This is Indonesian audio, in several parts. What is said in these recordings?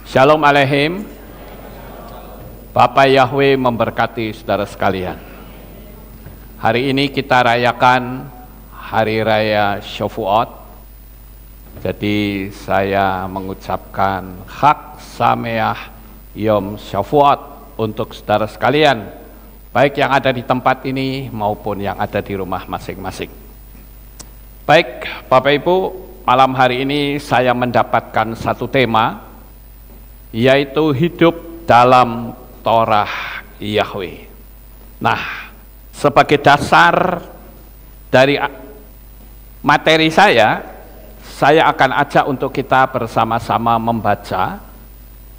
Shalom Aleihim. Bapak Yahweh memberkati saudara sekalian. Hari ini kita rayakan Hari Raya Shavuot. Jadi saya mengucapkan Chag Sameach Yom Shavuot untuk saudara sekalian, baik yang ada di tempat ini maupun yang ada di rumah masing-masing. Baik Bapak Ibu, malam hari ini saya mendapatkan satu tema, yaitu hidup dalam Torah Yahweh. Nah, sebagai dasar dari materi saya akan ajak untuk kita bersama-sama membaca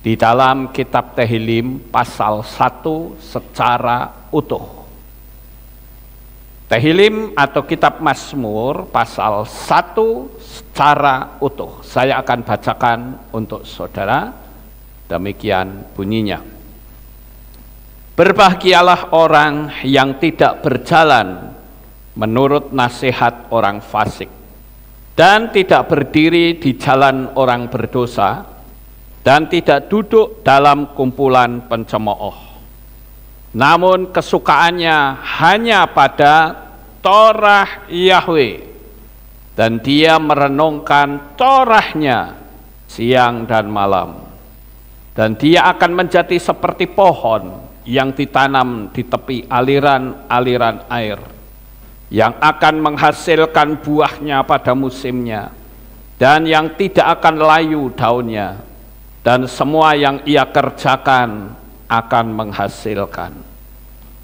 di dalam kitab Tehillim pasal 1 secara utuh. Tehillim atau kitab Mazmur pasal 1 secara utuh. Saya akan bacakan untuk saudara. Demikian bunyinya. Berbahagialah orang yang tidak berjalan menurut nasihat orang fasik, dan tidak berdiri di jalan orang berdosa, dan tidak duduk dalam kumpulan pencemooh. Namun kesukaannya hanya pada Torah Yahweh, dan dia merenungkan Torahnya siang dan malam. Dan dia akan menjadi seperti pohon yang ditanam di tepi aliran-aliran air, yang akan menghasilkan buahnya pada musimnya, dan yang tidak akan layu daunnya, dan semua yang ia kerjakan akan menghasilkan.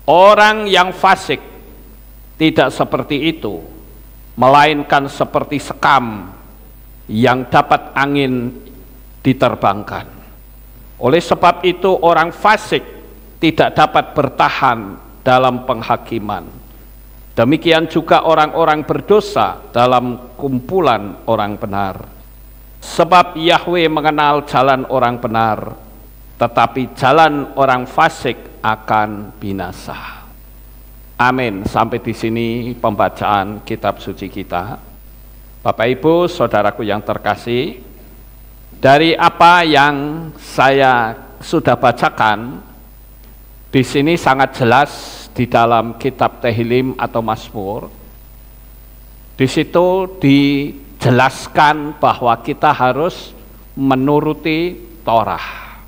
Orang yang fasik tidak seperti itu, melainkan seperti sekam yang dapat angin diterbangkan. Oleh sebab itu orang fasik tidak dapat bertahan dalam penghakiman. Demikian juga orang-orang berdosa dalam kumpulan orang benar. Sebab Yahweh mengenal jalan orang benar, tetapi jalan orang fasik akan binasa. Amin. Sampai di sini pembacaan kitab suci kita. Bapak Ibu, saudaraku yang terkasih, dari apa yang saya sudah bacakan, di sini sangat jelas di dalam kitab Tehillim atau Mazmur. Di situ dijelaskan bahwa kita harus menuruti Torah.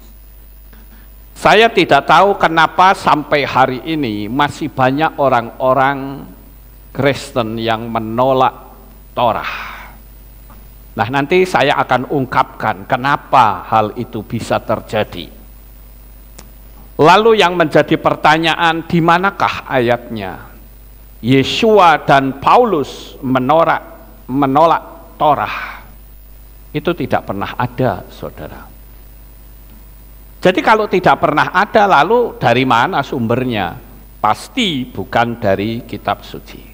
Saya tidak tahu kenapa sampai hari ini masih banyak orang-orang Kristen yang menolak Torah. Nah, nanti saya akan ungkapkan kenapa hal itu bisa terjadi. Lalu yang menjadi pertanyaan, di manakah ayatnya? Yeshua dan Paulus menolak Torah. Itu tidak pernah ada, saudara. Jadi kalau tidak pernah ada, lalu dari mana sumbernya? Pasti bukan dari kitab suci.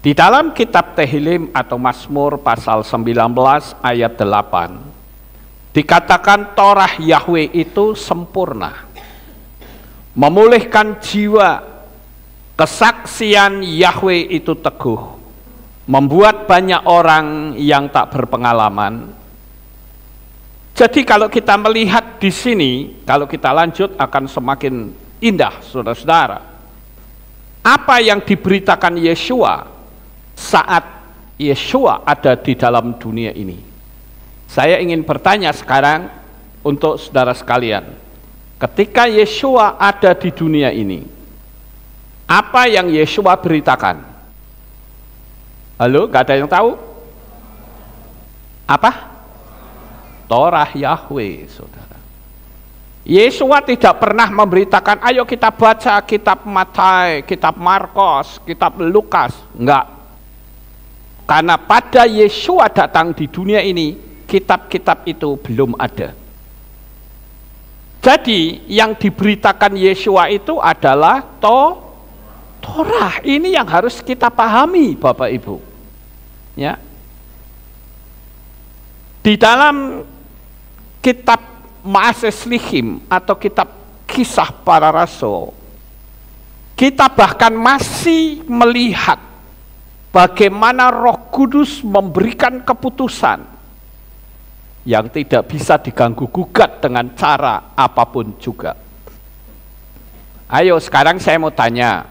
Di dalam kitab Tehillim atau Mazmur pasal 19 ayat 8, dikatakan Torah Yahweh itu sempurna, memulihkan jiwa, kesaksian Yahweh itu teguh, membuat banyak orang yang tak berpengalaman. Jadi kalau kita melihat di sini, kalau kita lanjut akan semakin indah, saudara-saudara. Apa yang diberitakan Yeshua saat Yeshua ada di dalam dunia ini? Saya ingin bertanya sekarang untuk saudara sekalian, ketika Yeshua ada di dunia ini, apa yang Yeshua beritakan? Halo, gak ada yang tahu? Apa? Torah Yahweh, saudara. Yeshua tidak pernah memberitakan, ayo kita baca kitab Matius, kitab Markus, kitab Lukas. Enggak. Karena pada Yeshua datang di dunia ini, kitab-kitab itu belum ada. Jadi yang diberitakan Yeshua itu adalah Torah. Ini yang harus kita pahami, Bapak Ibu. Ya. Di dalam kitab Ma'aseh Shlihim atau kitab Kisah Para Rasul, kita bahkan masih melihat bagaimana Roh Kudus memberikan keputusan yang tidak bisa diganggu-gugat dengan cara apapun juga. Ayo sekarang saya mau tanya,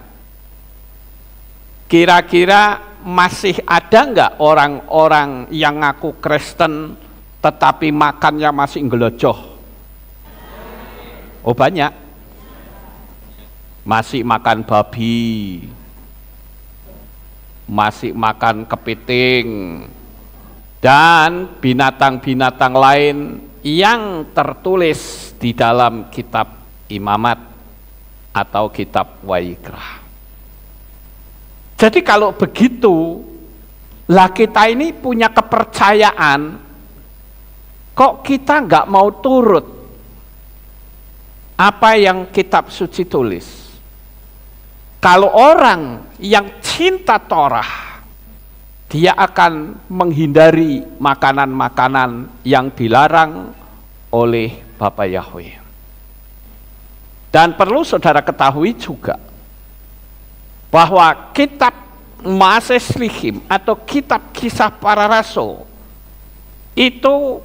kira-kira masih ada nggak orang-orang yang ngaku Kristen tetapi makannya masih ngelejoh? Oh banyak. Masih makan babi, masih makan kepiting, dan binatang-binatang lain yang tertulis di dalam kitab Imamat atau kitab Waikrah. Jadi kalau begitu, lah kita ini punya kepercayaan, kok kita nggak mau turut apa yang kitab suci tulis? Kalau orang yang cinta Torah, dia akan menghindari makanan-makanan yang dilarang oleh Bapa Yahweh. Dan perlu saudara ketahui juga bahwa kitab Maases Lihim atau kitab Kisah Para Rasul itu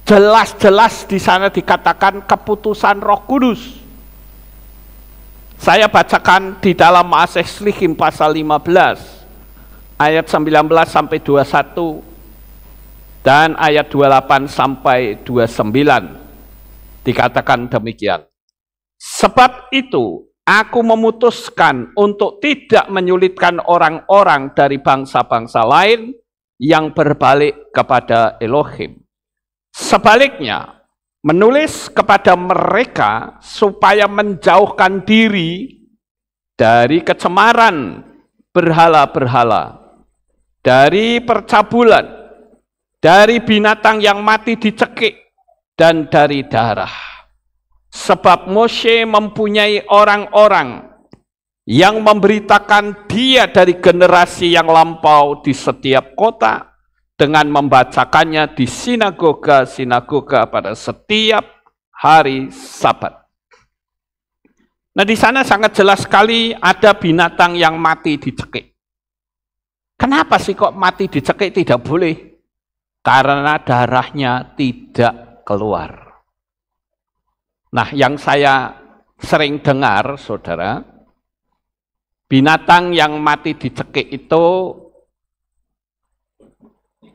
jelas-jelas di sana dikatakan keputusan Roh Kudus. Saya bacakan di dalam Maases Lihim pasal 15 ayat 19 sampai 21 dan ayat 28 sampai 29 dikatakan demikian. Sebab itu aku memutuskan untuk tidak menyulitkan orang-orang dari bangsa-bangsa lain yang berbalik kepada Elohim. Sebaliknya, menulis kepada mereka supaya menjauhkan diri dari kecemaran berhala-berhala, dari percabulan, dari binatang yang mati dicekik, dan dari darah. Sebab Moshe mempunyai orang-orang yang memberitakan dia dari generasi yang lampau di setiap kota dengan membacakannya di sinagoga-sinagoga pada setiap hari Sabat. Nah, di sana sangat jelas sekali ada binatang yang mati dicekik. Kenapa sih kok mati dicekik tidak boleh? Karena darahnya tidak keluar. Nah, yang saya sering dengar, saudara, binatang yang mati dicekik itu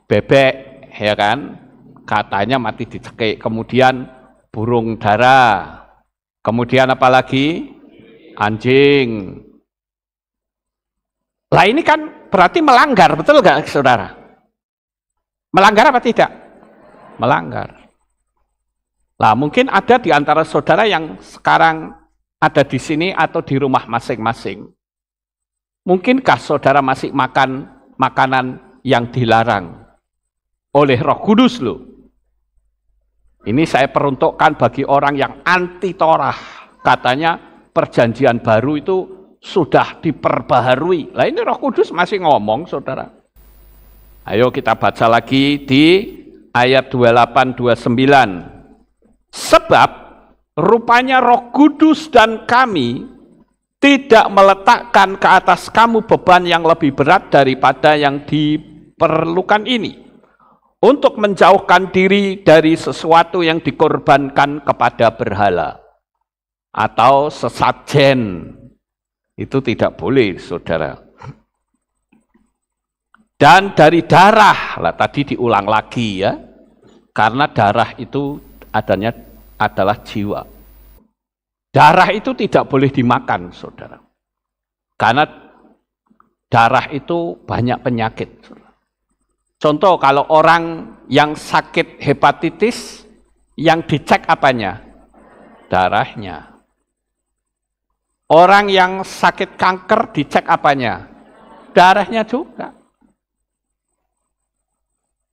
bebek, ya kan? Katanya mati dicekik. Kemudian burung dara. Kemudian apa lagi? Anjing. Lah ini kan berarti melanggar, betul nggak, saudara? Melanggar apa tidak? Melanggar. Lah mungkin ada di antara saudara yang sekarang ada di sini atau di rumah masing-masing. Mungkinkah saudara masih makan makanan yang dilarang oleh Roh Kudus loh? Ini saya peruntukkan bagi orang yang anti Torah. Katanya perjanjian baru itu sudah diperbaharui. Lah ini Roh Kudus masih ngomong, saudara. Ayo kita baca lagi di ayat 28-29. Sebab rupanya Roh Kudus dan kami tidak meletakkan ke atas kamu beban yang lebih berat daripada yang diperlukan ini, untuk menjauhkan diri dari sesuatu yang dikorbankan kepada berhala atau sesajen. Itu tidak boleh, saudara. Dan dari darah, lah tadi diulang lagi ya, karena darah itu adalah jiwa. Darah itu tidak boleh dimakan, saudara. Karena darah itu banyak penyakit. Contoh kalau orang yang sakit hepatitis, yang dicek apanya? Darahnya. Orang yang sakit kanker dicek apanya? Darahnya juga.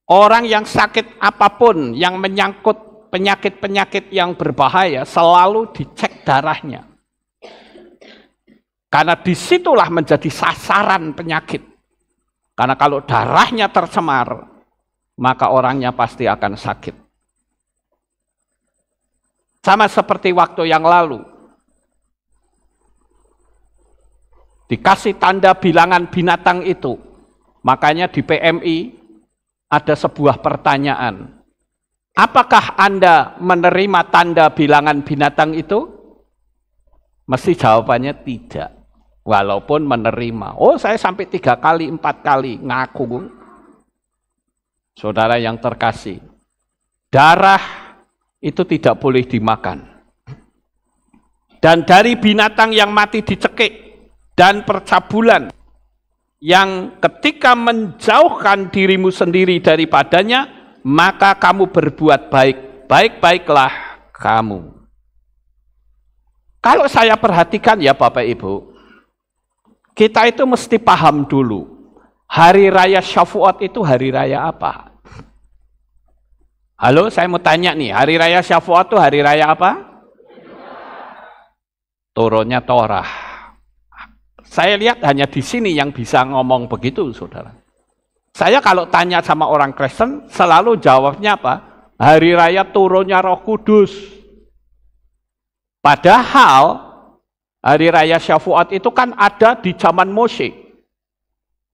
Orang yang sakit apapun yang menyangkut penyakit-penyakit yang berbahaya selalu dicek darahnya. Karena disitulah menjadi sasaran penyakit. Karena kalau darahnya tercemar, maka orangnya pasti akan sakit. Sama seperti waktu yang lalu. Dikasih tanda bilangan binatang itu. Makanya di PMI ada sebuah pertanyaan. Apakah Anda menerima tanda bilangan binatang itu? Mesti jawabannya tidak. Walaupun menerima. Oh, saya sampai 3 kali, 4 kali ngaku. Saudara yang terkasih, darah itu tidak boleh dimakan. Dan dari binatang yang mati dicekik dan percabulan yang ketika menjauhkan dirimu sendiri daripadanya, maka kamu berbuat baik. Baik-baiklah kamu. Kalau saya perhatikan ya Bapak Ibu, kita itu mesti paham dulu, hari raya Syafuat itu hari raya apa? Halo, saya mau tanya nih, hari raya Syafuat itu hari raya apa? Turunnya Torah. Saya lihat hanya di sini yang bisa ngomong begitu, saudara. Saya kalau tanya sama orang Kristen, selalu jawabnya apa? Hari raya turunnya Roh Kudus. Padahal hari raya Syafuat itu kan ada di zaman Mose.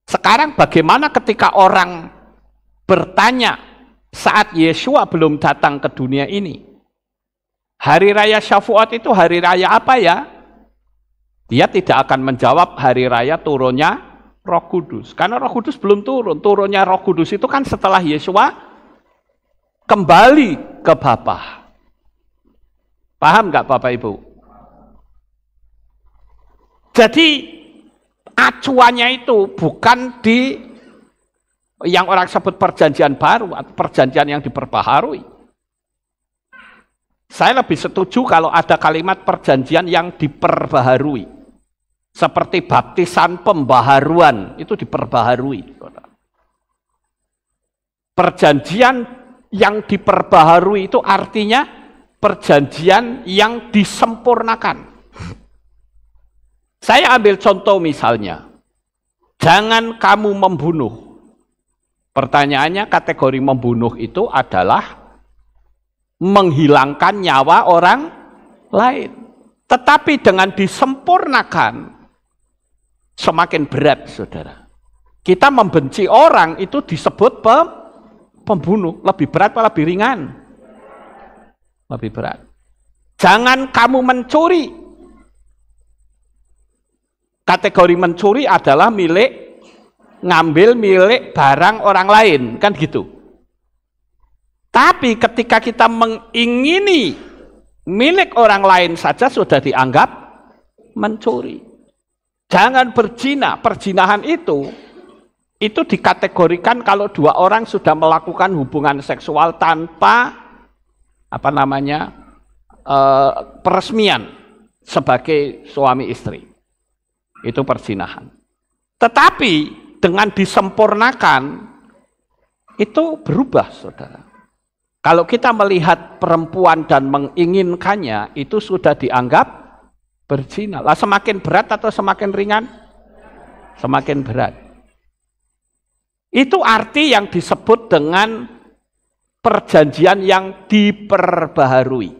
Sekarang bagaimana ketika orang bertanya saat Yesua belum datang ke dunia ini? Hari raya Syafuat itu hari raya apa ya? Dia tidak akan menjawab hari raya turunnya Roh Kudus. Karena Roh Kudus belum turun. Turunnya Roh Kudus itu kan setelah Yesua kembali ke Bapa. Paham nggak Bapak Ibu? Jadi acuannya itu bukan di yang orang sebut perjanjian baru atau perjanjian yang diperbaharui. Saya lebih setuju kalau ada kalimat perjanjian yang diperbaharui. Seperti baptisan pembaharuan, itu diperbaharui. Perjanjian yang diperbaharui itu artinya perjanjian yang disempurnakan. Saya ambil contoh misalnya, jangan kamu membunuh. Pertanyaannya, kategori membunuh itu adalah menghilangkan nyawa orang lain. Tetapi dengan disempurnakan, semakin berat, saudara. Kita membenci orang itu disebut pembunuh. Lebih berat atau lebih ringan? Lebih berat. Jangan kamu mencuri. Kategori mencuri adalah ngambil milik barang orang lain, kan gitu. Tapi ketika kita mengingini milik orang lain saja sudah dianggap mencuri. Jangan berzina. Perzinahan itu dikategorikan kalau 2 orang sudah melakukan hubungan seksual tanpa peresmian sebagai suami istri. Itu perzinahan. Tetapi dengan disempurnakan itu berubah, saudara. Kalau kita melihat perempuan dan menginginkannya, itu sudah dianggap berzina. Lah semakin berat atau semakin ringan? Semakin berat. Itu arti yang disebut dengan perjanjian yang diperbaharui.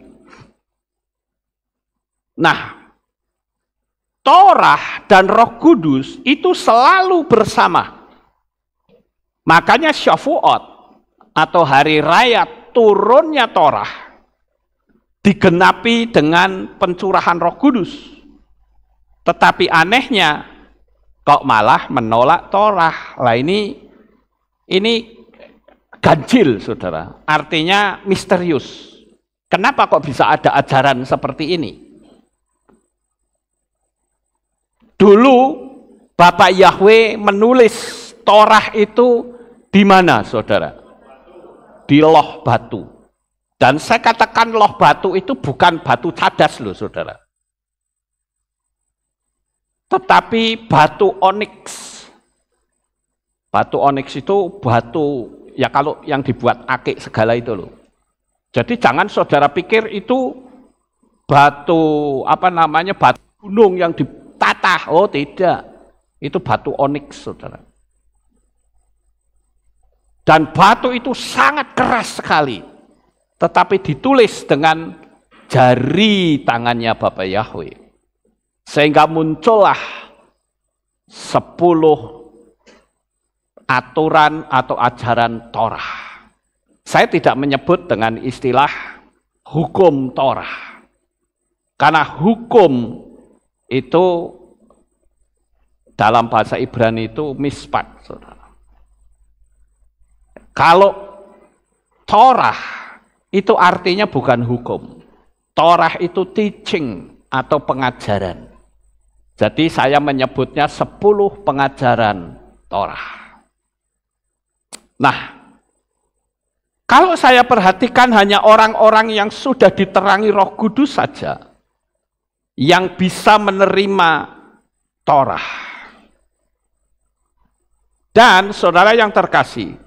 Nah, Torah dan Roh Kudus itu selalu bersama. Makanya Syafuat atau hari raya turunnya Torah digenapi dengan pencurahan Roh Kudus. Tetapi anehnya kok malah menolak Torah. Lah ini ganjil, saudara. Artinya misterius. Kenapa kok bisa ada ajaran seperti ini? Dulu Bapak Yahweh menulis Torah itu di mana, saudara? Di loh batu. Dan saya katakan loh batu itu bukan batu cadas loh, saudara. Tetapi batu oniks. Batu oniks itu batu, ya kalau yang dibuat akik segala itu loh. Jadi jangan saudara pikir itu batu, batu gunung yang ditatah. Oh tidak, itu batu oniks, saudara. Dan batu itu sangat keras sekali. Tetapi ditulis dengan jari tangannya Bapak Yahweh. Sehingga muncullah 10 aturan atau ajaran Torah. Saya tidak menyebut dengan istilah hukum Torah. Karena hukum itu dalam bahasa Ibrani itu mispat, saudara. Kalau Torah itu artinya bukan hukum. Torah itu teaching atau pengajaran. Jadi saya menyebutnya 10 pengajaran Torah. Nah, kalau saya perhatikan hanya orang-orang yang sudah diterangi Roh Kudus saja yang bisa menerima Torah. Dan saudara yang terkasih,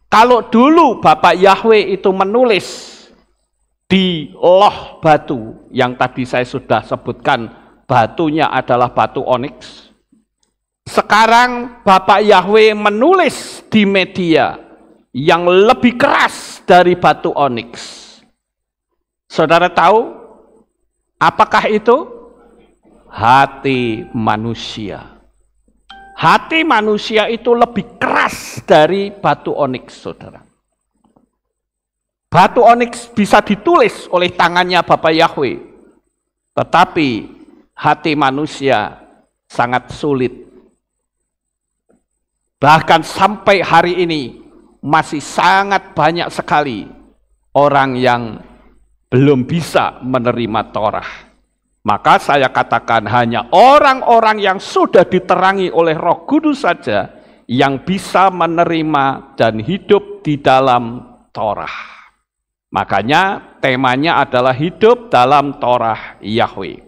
kalau dulu Bapak Yahweh itu menulis di loh batu yang tadi saya sudah sebutkan, batunya adalah batu oniks. Sekarang Bapak Yahweh menulis di media yang lebih keras dari batu oniks. Saudara tahu apakah itu? Hati manusia. Hati manusia itu lebih keras dari batu oniks, saudara. Batu oniks bisa ditulis oleh tangannya Bapak Yahweh. Tetapi hati manusia sangat sulit. Bahkan sampai hari ini masih sangat banyak sekali orang yang belum bisa menerima Torah. Maka saya katakan hanya orang-orang yang sudah diterangi oleh Roh Kudus saja yang bisa menerima dan hidup di dalam Torah. Makanya temanya adalah hidup dalam Torah Yahweh.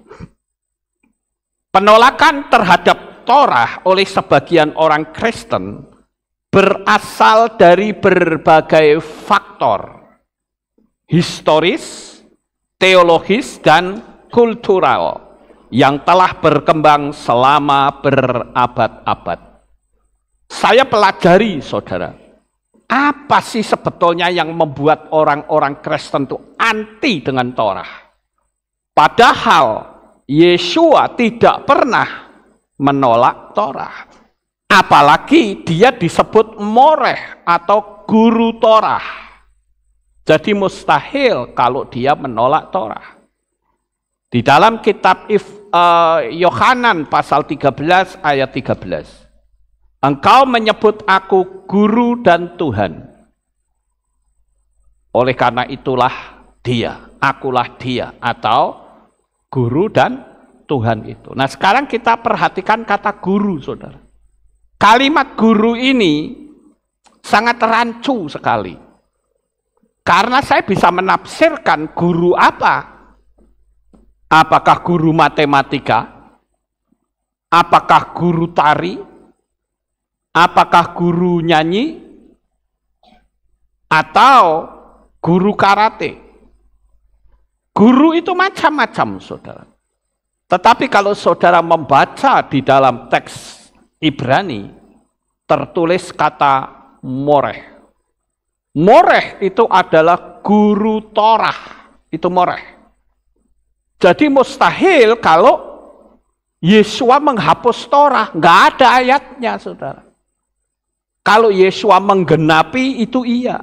Penolakan terhadap Torah oleh sebagian orang Kristen berasal dari berbagai faktor historis, teologis, dan kultural yang telah berkembang selama berabad-abad. Saya pelajari, saudara, apa sih sebetulnya yang membuat orang-orang Kristen itu anti dengan Torah? Padahal Yesua tidak pernah menolak Torah. Apalagi dia disebut moreh atau guru Torah. Jadi mustahil kalau dia menolak Torah. Di dalam kitab Yohanan pasal 13 ayat 13. Engkau menyebut aku guru dan Tuhan. Oleh karena itulah dia, akulah dia, atau guru dan Tuhan itu. Nah sekarang kita perhatikan kata guru, saudara. Kalimat guru ini sangat rancu sekali. Karena saya bisa menafsirkan guru apa. Apakah guru matematika? Apakah guru tari? Apakah guru nyanyi? Atau guru karate? Guru itu macam-macam, saudara. Tetapi kalau saudara membaca di dalam teks Ibrani, tertulis kata moreh. Moreh itu adalah guru Torah. Itu moreh. Jadi mustahil kalau Yesua menghapus Torah. Nggak ada ayatnya, saudara. Kalau Yesua menggenapi itu iya.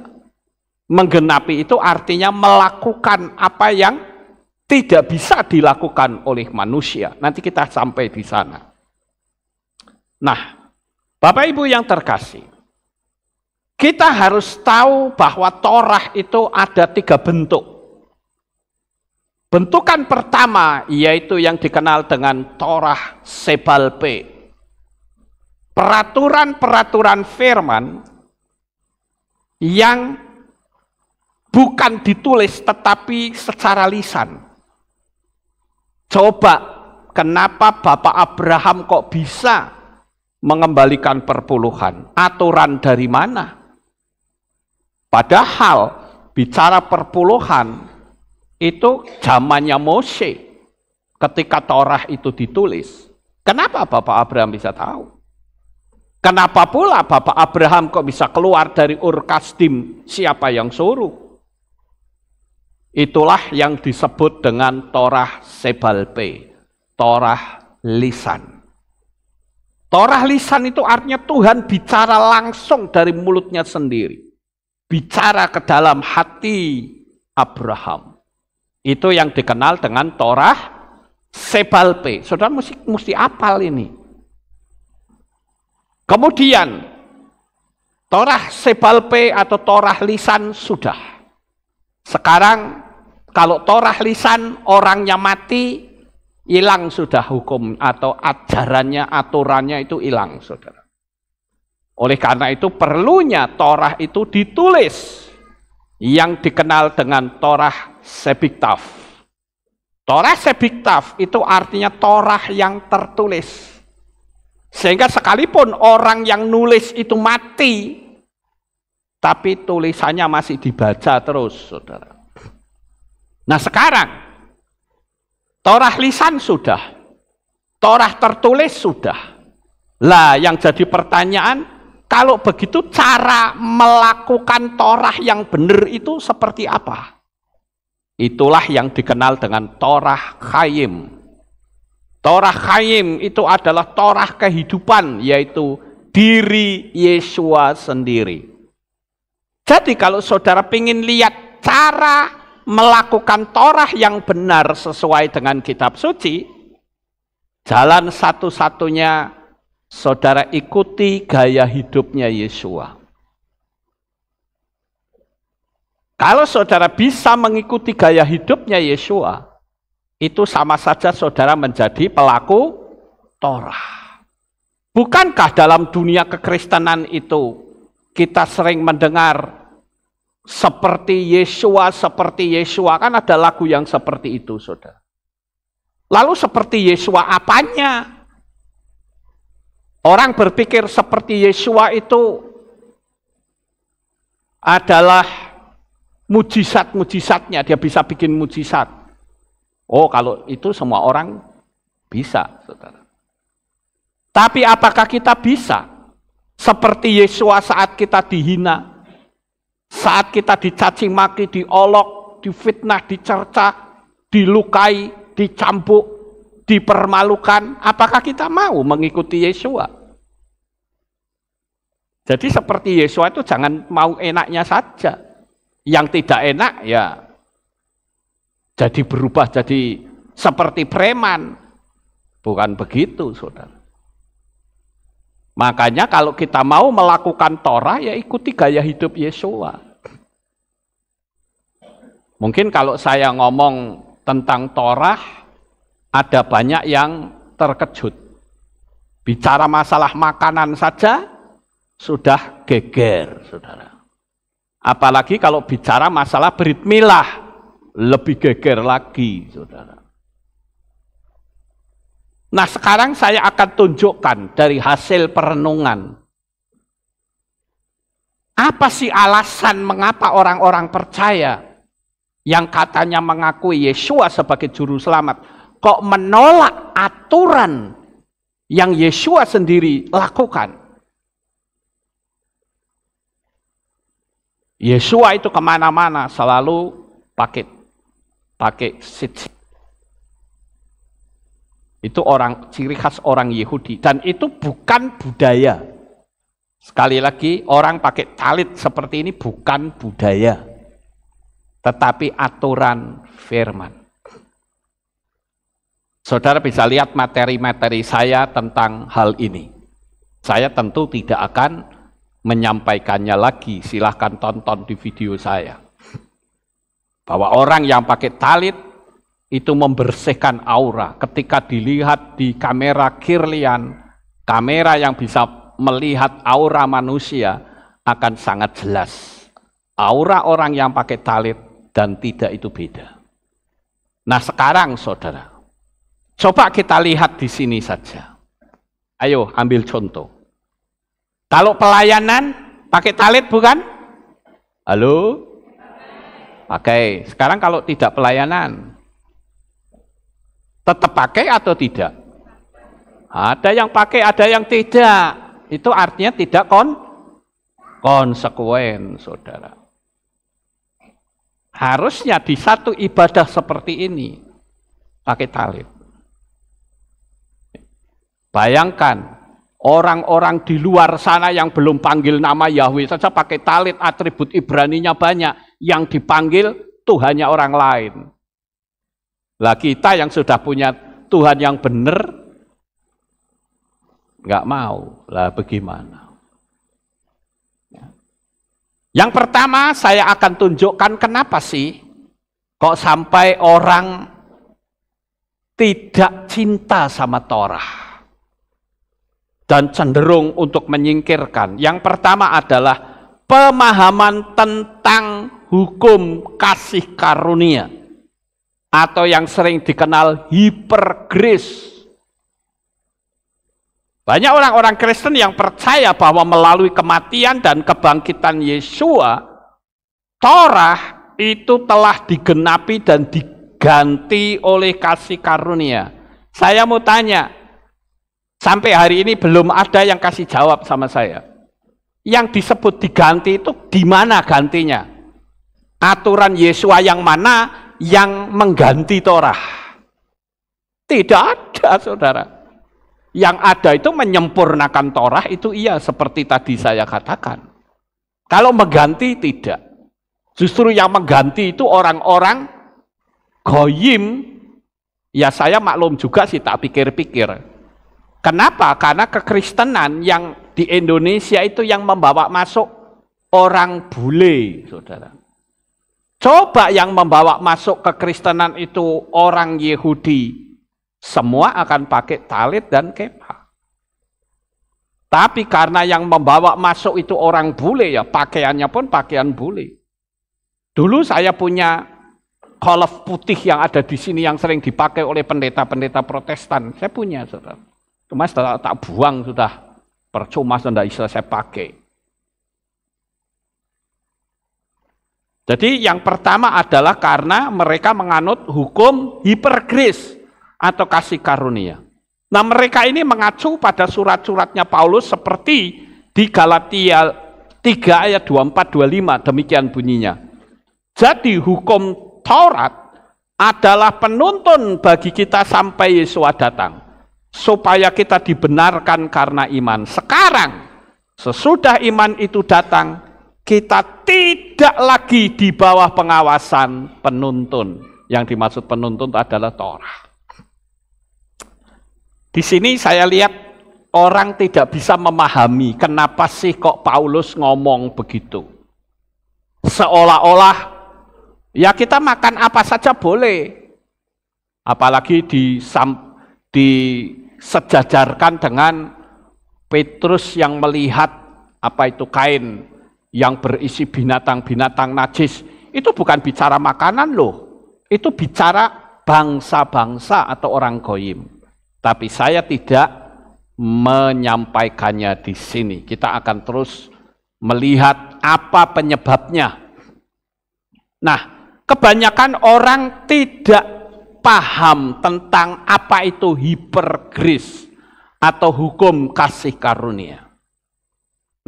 Menggenapi itu artinya melakukan apa yang tidak bisa dilakukan oleh manusia. Nanti kita sampai di sana. Nah, Bapak Ibu yang terkasih, kita harus tahu bahwa Torah itu ada 3 bentuk. Bentukan pertama yaitu yang dikenal dengan Torah Sebal P. Peraturan-peraturan firman yang bukan ditulis tetapi secara lisan. Coba kenapa Bapak Abraham kok bisa mengembalikan perpuluhan? Aturan dari mana? Padahal bicara perpuluhan itu zamannya Mose ketika Torah itu ditulis. Kenapa Bapak Abraham bisa tahu? Kenapa pula Bapak Abraham kok bisa keluar dari Ur Kasdim? Siapa yang suruh? Itulah yang disebut dengan Torah Sebal P, Torah lisan. Torah lisan itu artinya Tuhan bicara langsung dari mulutnya sendiri. bicara ke dalam hati Abraham. Itu yang dikenal dengan Torah Sebalpe. Saudara mesti hafal ini. Kemudian Torah Sebalpe atau Torah lisan sudah. Sekarang kalau Torah lisan orangnya mati, hilang sudah hukum atau ajarannya, aturannya itu hilang, saudara. Oleh karena itu perlunya Torah itu ditulis yang dikenal dengan Torah Sebiktaf. Torah Sebiktaf itu artinya Torah yang tertulis. Sehingga sekalipun orang yang nulis itu mati, tapi tulisannya masih dibaca terus, saudara. Nah sekarang, Torah lisan sudah, Torah tertulis sudah. Lah yang jadi pertanyaan, kalau begitu cara melakukan Torah yang benar itu seperti apa? Itulah yang dikenal dengan Torah Chaim. Torah Chaim itu adalah Torah kehidupan, yaitu diri Yesua sendiri. Jadi kalau saudara ingin lihat cara melakukan Torah yang benar sesuai dengan kitab suci, jalan satu-satunya saudara ikuti gaya hidupnya Yesua. Kalau saudara bisa mengikuti gaya hidupnya Yesua, itu sama saja saudara menjadi pelaku Torah. Bukankah dalam dunia kekristenan itu kita sering mendengar seperti Yesua, kan ada lagu yang seperti itu, saudara. Lalu seperti Yesua apanya? Orang berpikir seperti Yesua itu adalah mujizat-mujizatnya, dia bisa bikin mujizat. Oh, kalau itu semua orang bisa, saudara. Tapi apakah kita bisa seperti Yesua saat kita dihina, saat kita dicaci maki, diolok, difitnah, dicerca, dilukai, dicambuk, dipermalukan? Apakah kita mau mengikuti Yesua? Jadi seperti Yesua itu jangan mau enaknya saja. Yang tidak enak ya jadi berubah jadi seperti preman. Bukan begitu, saudara. Makanya kalau kita mau melakukan Torah, ya ikuti gaya hidup Yesua. Mungkin kalau saya ngomong tentang Torah, ada banyak yang terkejut. Bicara masalah makanan saja, sudah geger, saudara. Apalagi kalau bicara masalah brit milah, lebih geger lagi, saudara. Nah sekarang saya akan tunjukkan dari hasil perenungan. Apa sih alasan mengapa orang-orang percaya yang katanya mengakui Yesua sebagai juru selamat, kok menolak aturan yang Yesua sendiri lakukan? Yesua itu kemana-mana selalu pakai sit. Itu ciri khas orang Yahudi, dan itu bukan budaya. Sekali lagi, orang pakai talit seperti ini bukan budaya, tetapi aturan firman. Saudara bisa lihat materi-materi saya tentang hal ini. Saya tentu tidak akan menyampaikannya lagi, silahkan tonton di video saya. Bahwa orang yang pakai talit itu membersihkan aura. Ketika dilihat di kamera Kirlian, kamera yang bisa melihat aura manusia, akan sangat jelas. Aura orang yang pakai talit dan tidak itu beda. Nah sekarang saudara, coba kita lihat di sini saja. Ayo ambil contoh. Kalau pelayanan pakai talit bukan? Halo? Pakai. Sekarang kalau tidak pelayanan, tetap pakai atau tidak? Ada yang pakai, ada yang tidak. Itu artinya tidak konsekuen, saudara. Harusnya di satu ibadah seperti ini pakai talit. Bayangkan Orang-orang di luar sana yang belum panggil nama Yahweh saja pakai talit, atribut Ibraninya banyak. Yang dipanggil Tuhannya orang lain. Lah kita yang sudah punya Tuhan yang benar, nggak mau. Lah bagaimana? Yang pertama saya akan tunjukkan kenapa sih kok sampai orang tidak cinta sama Torah. Dan cenderung untuk menyingkirkan. Yang pertama adalah pemahaman tentang hukum kasih karunia. Atau yang sering dikenal hipergrace. Banyak orang-orang Kristen yang percaya bahwa melalui kematian dan kebangkitan Yesua, Torah itu telah digenapi dan diganti oleh kasih karunia. Saya mau tanya, sampai hari ini belum ada yang kasih jawab sama saya. Yang disebut diganti itu di mana gantinya? Aturan Yesua yang mana yang mengganti Torah? Tidak ada, saudara. Yang ada itu menyempurnakan Torah, itu iya seperti tadi saya katakan. Kalau mengganti tidak. Justru yang mengganti itu orang-orang goyim. Ya saya maklum juga sih, tak pikir-pikir. Kenapa? Karena kekristenan yang di Indonesia itu yang membawa masuk orang bule, saudara. Coba yang membawa masuk kekristenan itu orang Yahudi, semua akan pakai talit dan kepah. Tapi karena yang membawa masuk itu orang bule, ya pakaiannya pun pakaian bule. Dulu saya punya kolef putih yang ada di sini yang sering dipakai oleh pendeta-pendeta Protestan. Saya punya, saudara. Cuma setelah tak buang sudah percuma, sudah bisa saya pakai. Jadi yang pertama adalah karena mereka menganut hukum hipergrace atau kasih karunia. Nah mereka ini mengacu pada surat-suratnya Paulus seperti di Galatia 3 ayat 24-25, demikian bunyinya. Jadi hukum Taurat adalah penuntun bagi kita sampai Yesua datang. Supaya kita dibenarkan karena iman. Sekarang, sesudah iman itu datang, kita tidak lagi di bawah pengawasan penuntun. Yang dimaksud penuntun adalah Torah. Di sini saya lihat orang tidak bisa memahami kenapa sih kok Paulus ngomong begitu. Seolah-olah ya kita makan apa saja boleh. Apalagi disejajarkan dengan Petrus yang melihat apa itu kain yang berisi binatang-binatang najis. Itu bukan bicara makanan loh. Itu bicara bangsa-bangsa atau orang goyim. Tapi saya tidak menyampaikannya di sini. Kita akan terus melihat apa penyebabnya. Nah, kebanyakan orang tidak paham tentang apa itu hipergrace atau hukum kasih karunia.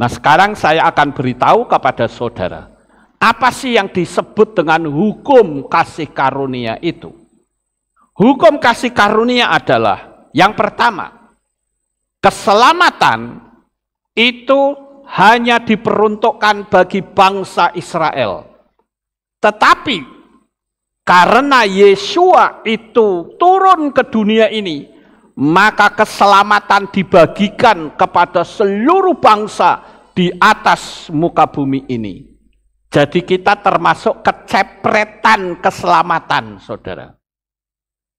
Nah sekarang saya akan beritahu kepada saudara, apa sih yang disebut dengan hukum kasih karunia itu? Hukum kasih karunia adalah, yang pertama, keselamatan itu hanya diperuntukkan bagi bangsa Israel. Tetapi karena Yesua itu turun ke dunia ini, maka keselamatan dibagikan kepada seluruh bangsa di atas muka bumi ini. Jadi kita termasuk kecepretan keselamatan, saudara.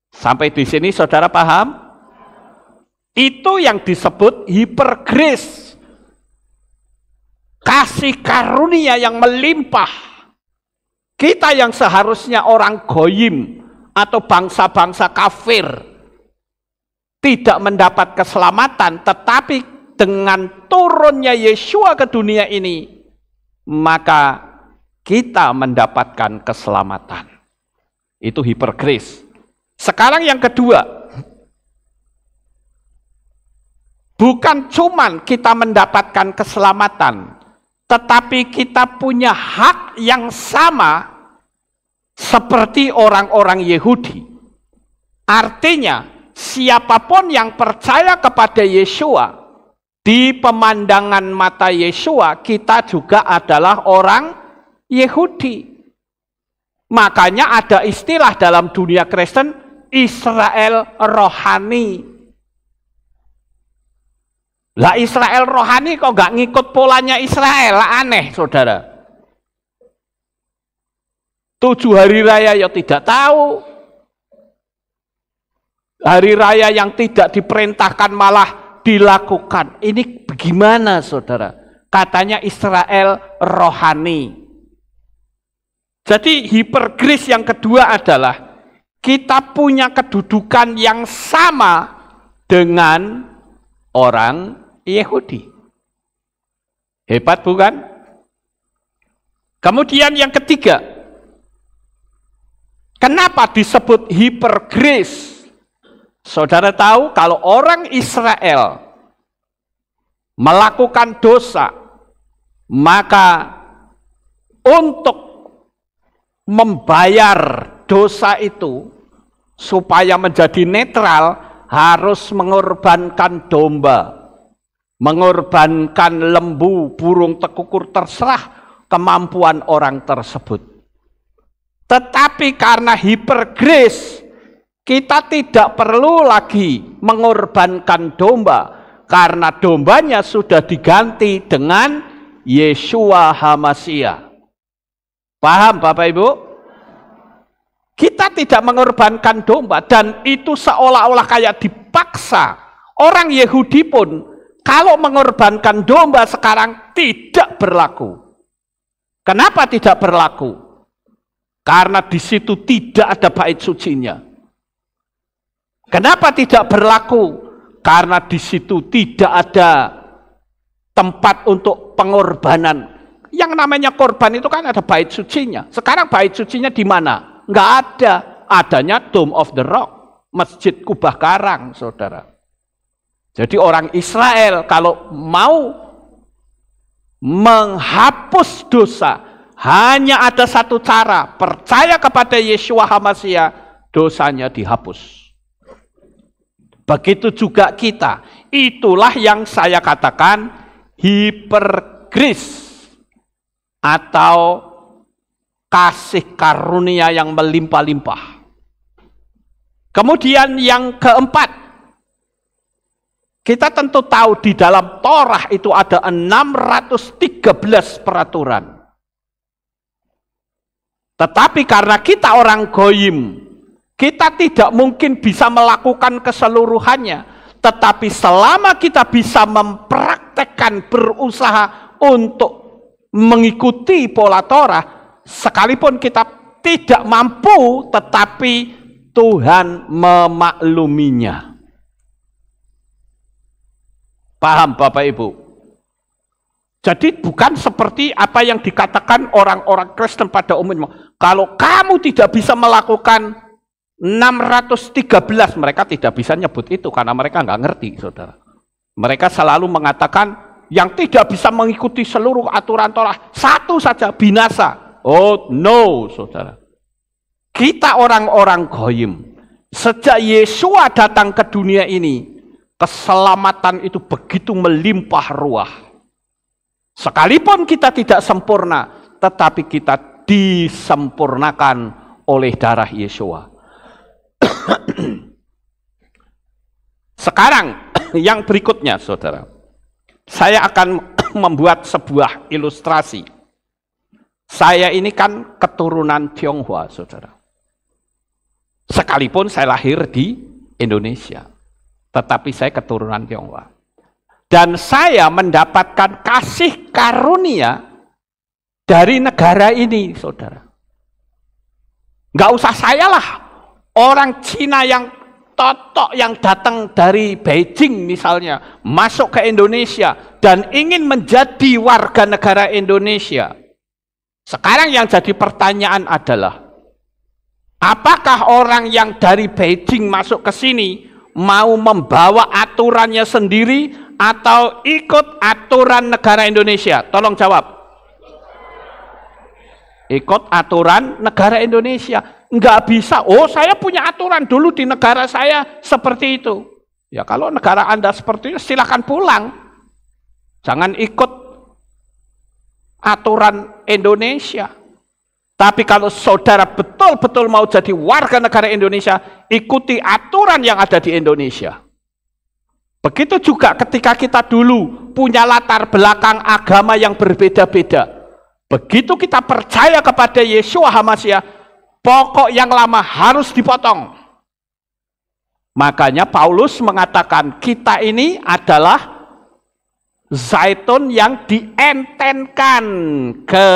Sampai di sini saudara paham? Itu yang disebut hipergrace. Kasih karunia yang melimpah. Kita yang seharusnya orang goyim atau bangsa-bangsa kafir tidak mendapat keselamatan, tetapi dengan turunnya Yesua ke dunia ini, maka kita mendapatkan keselamatan. Itu hipergrace. Sekarang yang kedua, bukan cuman kita mendapatkan keselamatan, tetapi kita punya hak yang sama seperti orang-orang Yahudi. Artinya, siapapun yang percaya kepada Yesua, Di pemandangan mata Yesua, kita juga adalah orang Yahudi. Makanya ada istilah dalam dunia Kristen, Israel rohani. Lah Israel rohani kok nggak ngikut polanya Israel? Lah aneh, saudara. 7 hari raya ya tidak tahu. Hari raya yang tidak diperintahkan malah dilakukan. Ini bagaimana, saudara? Katanya Israel rohani. Jadi hipergris yang kedua adalah kita punya kedudukan yang sama dengan orang Yahudi. Hebat bukan? Kemudian yang ketiga, kenapa disebut hipergris? Saudara tahu kalau orang Israel melakukan dosa, maka untuk membayar dosa itu supaya menjadi netral harus mengorbankan domba, mengorbankan lembu, burung tekukur, terserah kemampuan orang tersebut. Tetapi karena hipergris, kita tidak perlu lagi mengorbankan domba karena dombanya sudah diganti dengan Yeshua HaMashiach. Paham Bapak Ibu? Kita tidak mengorbankan domba dan itu seolah-olah kayak dipaksa. Orang Yahudi pun kalau mengorbankan domba sekarang tidak berlaku. Kenapa tidak berlaku? Karena di situ tidak ada bait sucinya. Kenapa tidak berlaku? Karena di situ tidak ada tempat untuk pengorbanan. Yang namanya korban itu kan ada bait sucinya. Sekarang bait sucinya di mana? Enggak ada. Adanya Dome of the Rock, Masjid Kubah Karang, saudara. Jadi orang Israel kalau mau menghapus dosa, hanya ada satu cara, percaya kepada Yeshua HaMashiach, dosanya dihapus. Begitu juga kita. Itulah yang saya katakan hipergris atau kasih karunia yang melimpah-limpah. Kemudian yang keempat, kita tentu tahu di dalam Torah itu ada 613 peraturan. Tetapi karena kita orang goyim, kita tidak mungkin bisa melakukan keseluruhannya. Tetapi selama kita bisa mempraktekkan, berusaha untuk mengikuti pola Torah, sekalipun kita tidak mampu, tetapi Tuhan memakluminya. Paham Bapak Ibu? Jadi bukan seperti apa yang dikatakan orang-orang Kristen pada umumnya. Kalau kamu tidak bisa melakukan 613, mereka tidak bisa nyebut itu karena mereka nggak ngerti, saudara. Mereka selalu mengatakan yang tidak bisa mengikuti seluruh aturan Torah, satu saja binasa. Oh no, saudara. Kita orang-orang goyim, sejak Yesua datang ke dunia ini, keselamatan itu begitu melimpah ruah. Sekalipun kita tidak sempurna, tetapi kita disempurnakan oleh darah Yesua. Sekarang yang berikutnya, saudara, saya akan membuat sebuah ilustrasi. Saya ini kan keturunan Tionghoa, saudara. Sekalipun saya lahir di Indonesia, tetapi saya keturunan Tionghoa. Dan saya mendapatkan kasih karunia dari negara ini, saudara. Nggak usah saya lah, orang Cina yang totok yang datang dari Beijing misalnya, masuk ke Indonesia dan ingin menjadi warga negara Indonesia. Sekarang yang jadi pertanyaan adalah, apakah orang yang dari Beijing masuk ke sini mau membawa aturannya sendiri atau ikut aturan negara Indonesia? Tolong jawab. Ikut aturan negara Indonesia. Enggak bisa. Oh, saya punya aturan dulu di negara saya seperti itu. Ya kalau negara Anda seperti itu, silakan pulang. Jangan ikut aturan Indonesia. Tapi kalau saudara betul-betul mau jadi warga negara Indonesia, ikuti aturan yang ada di Indonesia. Begitu juga ketika kita dulu punya latar belakang agama yang berbeda-beda. Begitu kita percaya kepada Yeshua HaMashiach, pokok yang lama harus dipotong. Makanya Paulus mengatakan kita ini adalah zaitun yang dientenkan ke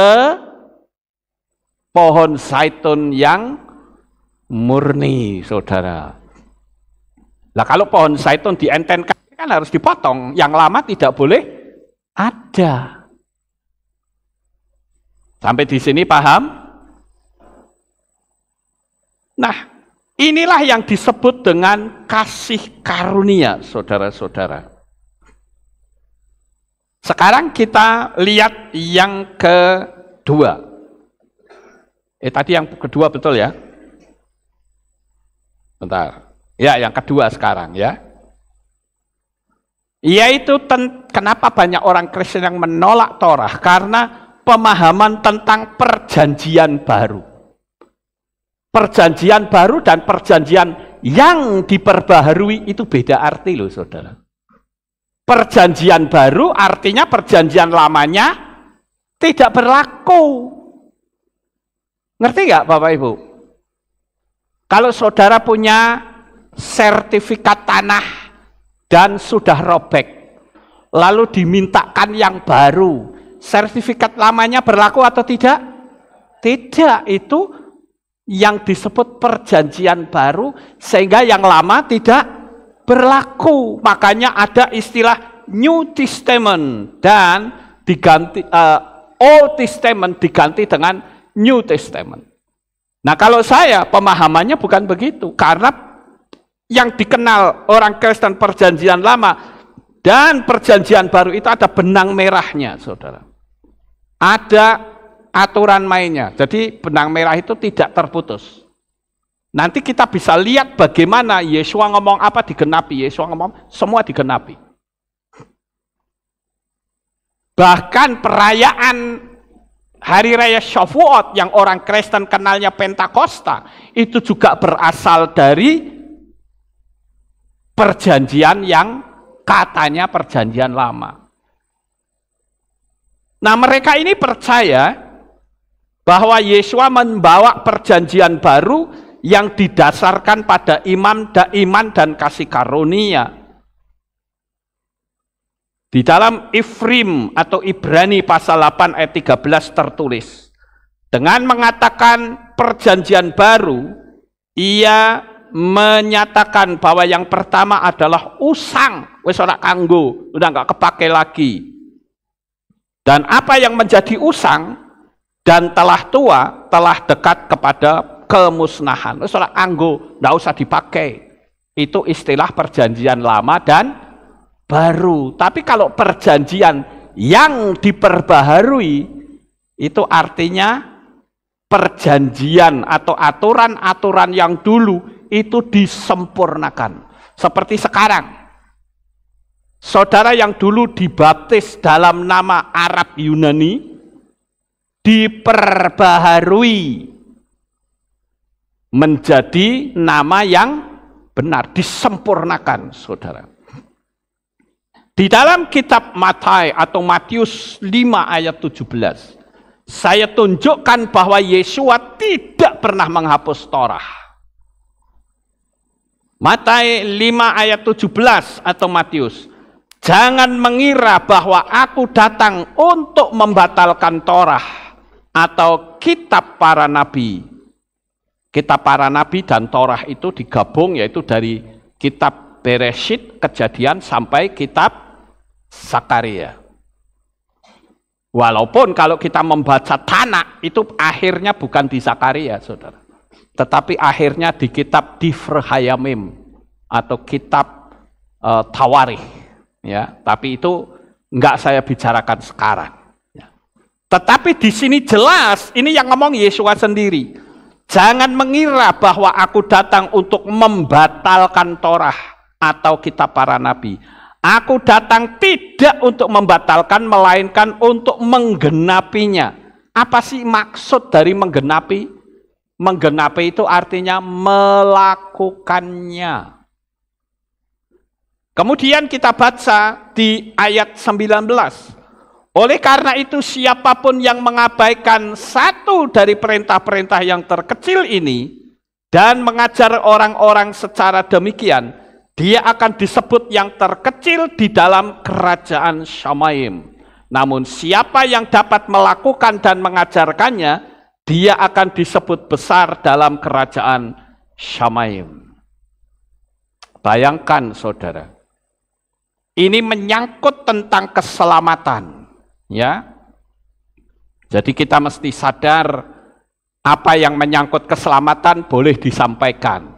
pohon zaitun yang murni, saudara. Nah, kalau pohon zaitun dientenkan kan harus dipotong, yang lama tidak boleh ada. Sampai di sini paham? Nah, inilah yang disebut dengan kasih karunia, saudara-saudara. Sekarang kita lihat yang kedua. Tadi yang kedua betul ya? Bentar. Ya, yang kedua sekarang ya. Yaitu kenapa banyak orang Kristen yang menolak Torah? Karena pemahaman tentang perjanjian baru. Perjanjian baru dan perjanjian yang diperbaharui itu beda arti loh, saudara. Perjanjian baru artinya perjanjian lamanya tidak berlaku. Ngerti nggak Bapak Ibu? Kalau saudara punya sertifikat tanah dan sudah robek, lalu dimintakan yang baru, sertifikat lamanya berlaku atau tidak? Tidak, itu yang disebut perjanjian baru, sehingga yang lama tidak berlaku. Makanya ada istilah New Testament dan diganti Old Testament diganti dengan New Testament. Nah, kalau saya pemahamannya bukan begitu, karena yang dikenal orang Kristen perjanjian lama dan perjanjian baru itu ada benang merahnya, saudara. Ada aturan mainnya. Jadi benang merah itu tidak terputus. Nanti kita bisa lihat bagaimana Yeshua ngomong apa digenapi, Yeshua ngomong semua digenapi. Bahkan perayaan Hari Raya Shavuot yang orang Kristen kenalnya Pentakosta itu juga berasal dari perjanjian yang katanya perjanjian lama. Nah, mereka ini percaya bahwa Yeshua membawa perjanjian baru yang didasarkan pada iman dan kasih karunia. Di dalam Ifrim atau Ibrani pasal 8 ayat 13 tertulis, dengan mengatakan perjanjian baru, ia menyatakan bahwa yang pertama adalah usang, wis ora kanggo, udah nggak kepake lagi. Dan apa yang menjadi usang dan telah tua, telah dekat kepada kemusnahan. Wis ora kanggo, nggak usah dipakai. Itu istilah perjanjian lama dan baru. Tapi kalau perjanjian yang diperbaharui, itu artinya perjanjian atau aturan-aturan yang dulu itu disempurnakan. Seperti sekarang, saudara yang dulu dibaptis dalam nama Arab Yunani, diperbaharui menjadi nama yang benar, disempurnakan, saudara. Di dalam kitab Matai atau Matius 5 ayat 17, saya tunjukkan bahwa Yeshua tidak pernah menghapus Torah. Matai 5 ayat 17 atau Matius, jangan mengira bahwa aku datang untuk membatalkan Torah atau kitab para nabi. Kitab para nabi dan Torah itu digabung, yaitu dari kitab Bereshit, Kejadian, sampai kitab Zakaria. Walaupun kalau kita membaca Tanakh itu akhirnya bukan di Zakaria, saudara, tetapi akhirnya di kitab Difre Hayamim atau kitab Tawarikh, ya. Tapi itu enggak saya bicarakan sekarang. Ya. Tetapi di sini jelas, ini yang ngomong Yeshua sendiri. Jangan mengira bahwa aku datang untuk membatalkan Torah atau kitab para nabi. Aku datang tidak untuk membatalkan, melainkan untuk menggenapinya. Apa sih maksud dari menggenapi? Menggenapi itu artinya melakukannya. Kemudian kita baca di ayat 19. Oleh karena itu siapapun yang mengabaikan satu dari perintah-perintah yang terkecil ini dan mengajar orang-orang secara demikian, dia akan disebut yang terkecil di dalam kerajaan Syamaim. Namun siapa yang dapat melakukan dan mengajarkannya, dia akan disebut besar dalam kerajaan Syamaim. Bayangkan saudara, ini menyangkut tentang keselamatan, ya. Jadi kita mesti sadar apa yang menyangkut keselamatan boleh disampaikan.